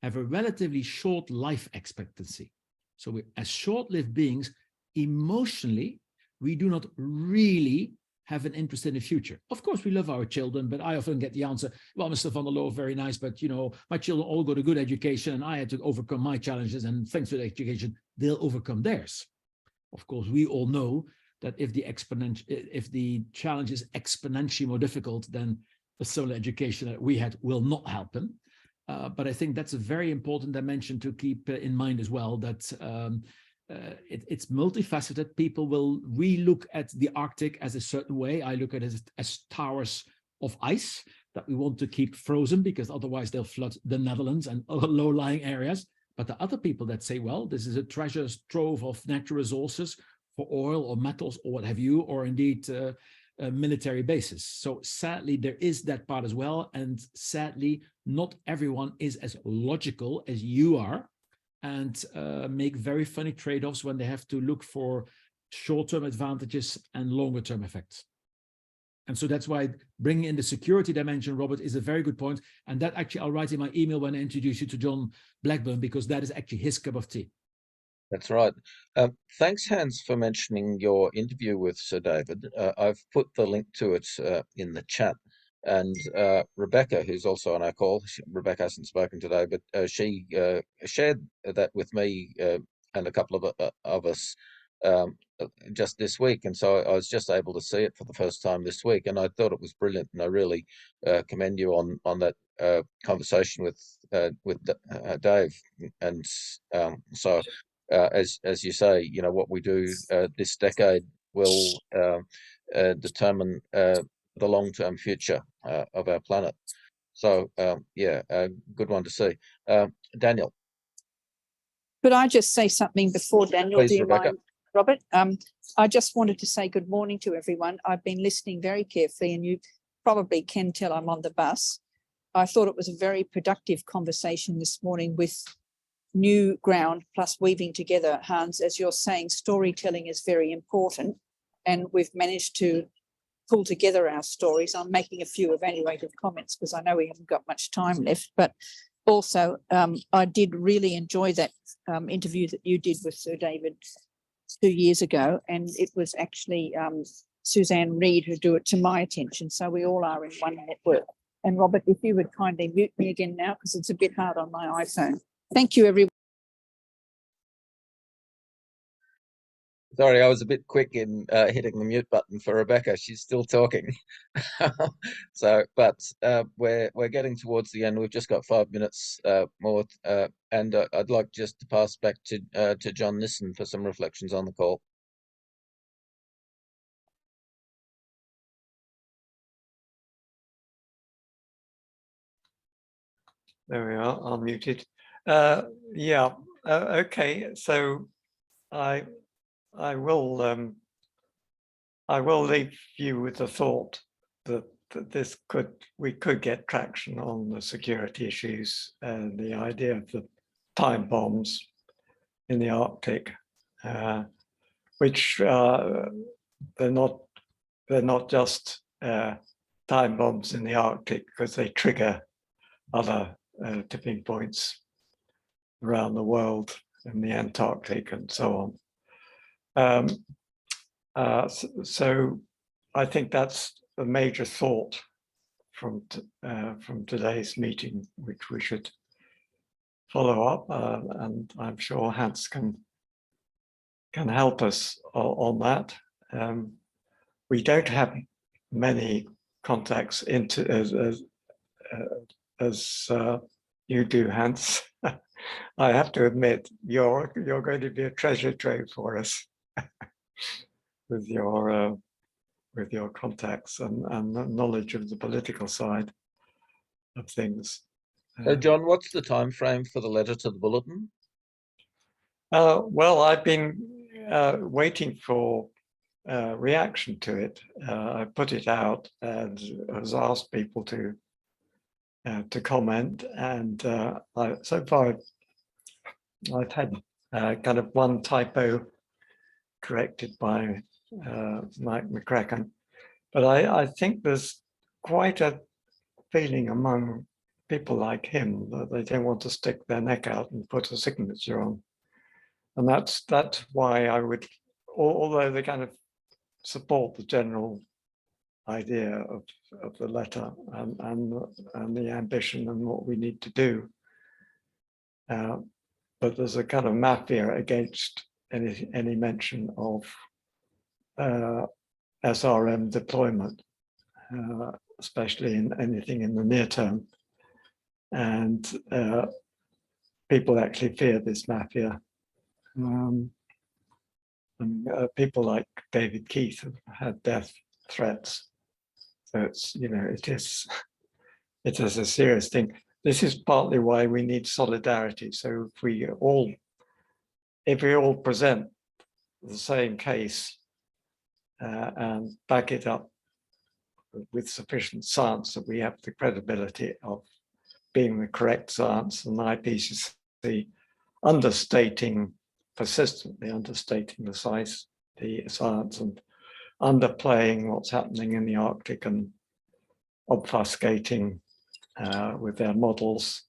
have a relatively short life expectancy. So we're as short-lived beings. Emotionally, we do not really have an interest in the future. Of course, we love our children, but I often get the answer, well, Mr. van der Loo, very nice, but my children all got a good education and I had to overcome my challenges, and thanks to the education, they'll overcome theirs. Of course, we all know that if the challenge is exponentially more difficult, then a similar education that we had will not help them. But I think that's a very important dimension to keep in mind as well, that it's multifaceted. People will relook at the Arctic as a certain way. I look at it as towers of ice that we want to keep frozen because otherwise they'll flood the Netherlands and other low-lying areas. But the other people that say, well, this is a treasure trove of natural resources for oil or metals or what have you, or indeed military bases. So sadly, there is that part as well. And sadly, not everyone is as logical as you are and make very funny trade-offs when they have to look for short-term advantages and longer-term effects. And so that's why bringing in the security dimension, Robert, is a very good point. And that actually, I'll write in my email when I introduce you to John Blackburn, because that is actually his cup of tea. That's right. Thanks, Hans, for mentioning your interview with Sir David. I've put the link to it in the chat. And Rebecca, who's also on our call, Rebecca hasn't spoken today, but she shared that with me and a couple of us just this week. And so I was just able to see it for the first time this week. And I thought it was brilliant. And I really commend you on that conversation with Dave. And so as you say, you know, what we do this decade will determine the long-term future of our planet. So yeah, a good one to see. Daniel. Could I just say something before Daniel? Please, do you Rebecca. mind, Robert? I just wanted to say good morning to everyone. I've been listening very carefully, and you probably can tell I'm on the bus. I thought it was a very productive conversation this morning with new ground plus weaving together. Hans, as you're saying, storytelling is very important, and we've managed to pull together our stories. I'm making a few evaluative comments because I know we haven't got much time left, but also I did really enjoy that interview that you did with Sir David 2 years ago, and it was actually Suzanne Reid who drew it to my attention. So we all are in one network. And Robert, if you would kindly mute me again now, because it's a bit hard on my iPhone. Thank you, everyone. Sorry, I was a bit quick in hitting the mute button for Rebecca. She's still talking. So, but we're getting towards the end. We've just got 5 minutes more, and I'd like just to pass back to John Nissen for some reflections on the call. There we are, unmuted. Yeah, okay. So I will leave you with the thought that we could get traction on the security issues and the idea of the time bombs in the Arctic, which they're not just time bombs in the Arctic, because they trigger other tipping points around the world, in the Antarctic and so on. So I think that's a major thought from today's meeting, which we should follow up, and I'm sure Hans can help us on that. We don't have many contacts into as you do, Hans. I have to admit, you're going to be a treasure trove for us with your contacts and knowledge of the political side of things. John, what's the time frame for the letter to the bulletin? Well, I've been waiting for reaction to it. I put it out and has asked people to comment, and so far I've had kind of one typo corrected by Mike McCracken, but I think there's quite a feeling among people like him that they don't want to stick their neck out and put a signature on, and that's why I would, although they kind of support the general idea of the letter and the ambition and what we need to do, but there's a kind of mafia against any mention of SRM deployment, especially in anything in the near term, and people actually fear this mafia. And people like David Keith have had death threats it's, you know, it is a serious thing. This is partly why we need solidarity. So if we all present the same case and back it up with sufficient science, that we have the credibility of being the correct science, and IPCC persistently understating the science and underplaying what's happening in the Arctic and obfuscating with their models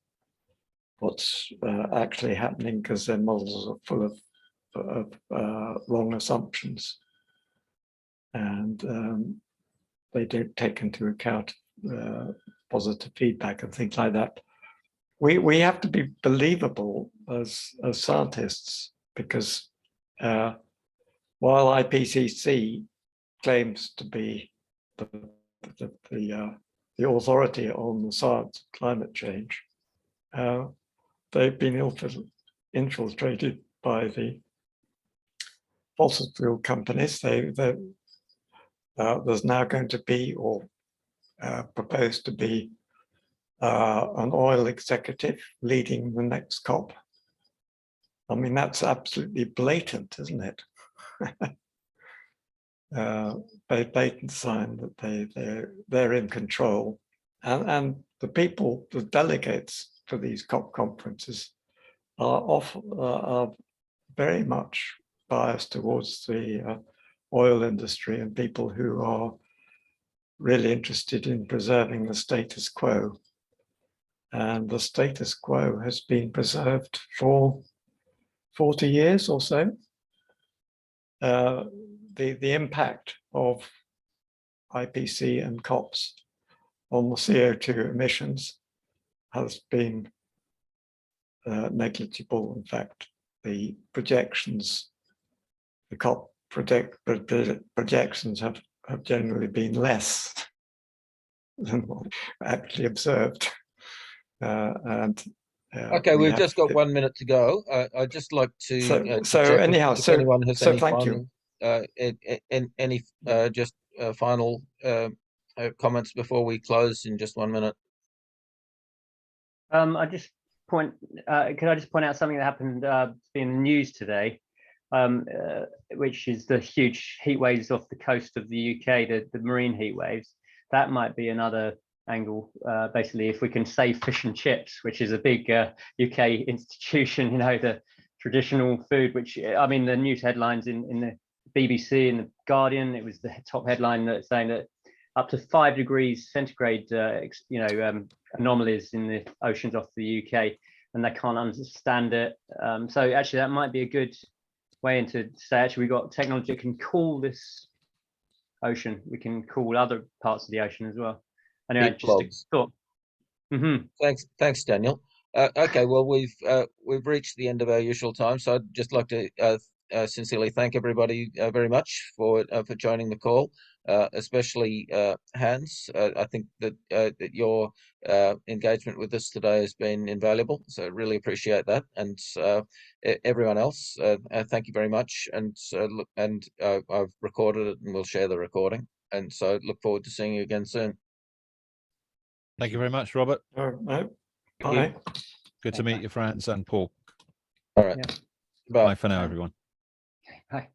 what's actually happening, because their models are full of wrong assumptions, and they don't take into account positive feedback and things like that. We have to be believable as scientists, because while IPCC claims to be the authority on the science of climate change, they've been infiltrated by the fossil fuel companies. There's now going to be, or proposed to be, an oil executive leading the next COP. I mean, that's absolutely blatant, isn't it? Very blatant sign that they're in control, and the people, the delegates for these COP conferences are very much biased towards the oil industry and people who are really interested in preserving the status quo. And the status quo has been preserved for 40 years or so. The impact of IPC and COPs on the CO2 emissions has been negligible. In fact, the projections, the COP projections have generally been less than what actually observed. Okay, we've just got 1 minute to go. I'd just like to if anyone has any final final comments before we close in just 1 minute. Could I just point out something that happened in the news today, which is the huge heat waves off the coast of the UK, the marine heat waves. That might be another angle. Basically, if we can save fish and chips, which is a big UK institution, you know, the traditional food, which, I mean, the news headlines in the BBC and the Guardian, it was the top headline that saying that up to 5 degrees centigrade, anomalies in the oceans off the UK, and they can't understand it. So actually, that might be a good way into say, actually, we've got technology that can cool this ocean. We can cool other parts of the ocean as well. Anyway, just a thought. Thanks, Daniel. Okay, well, we've reached the end of our usual time, so I'd just like to sincerely thank everybody very much for joining the call, especially Hans. I think that your engagement with us today has been invaluable, so really appreciate that. And everyone else, thank you very much. And I've recorded it, and we'll share the recording. And so look forward to seeing you again soon. Thank you very much, Robert. Bye. Good to meet you, Franz and Paul. All right. Yeah. Bye. Bye for now, everyone. Bye.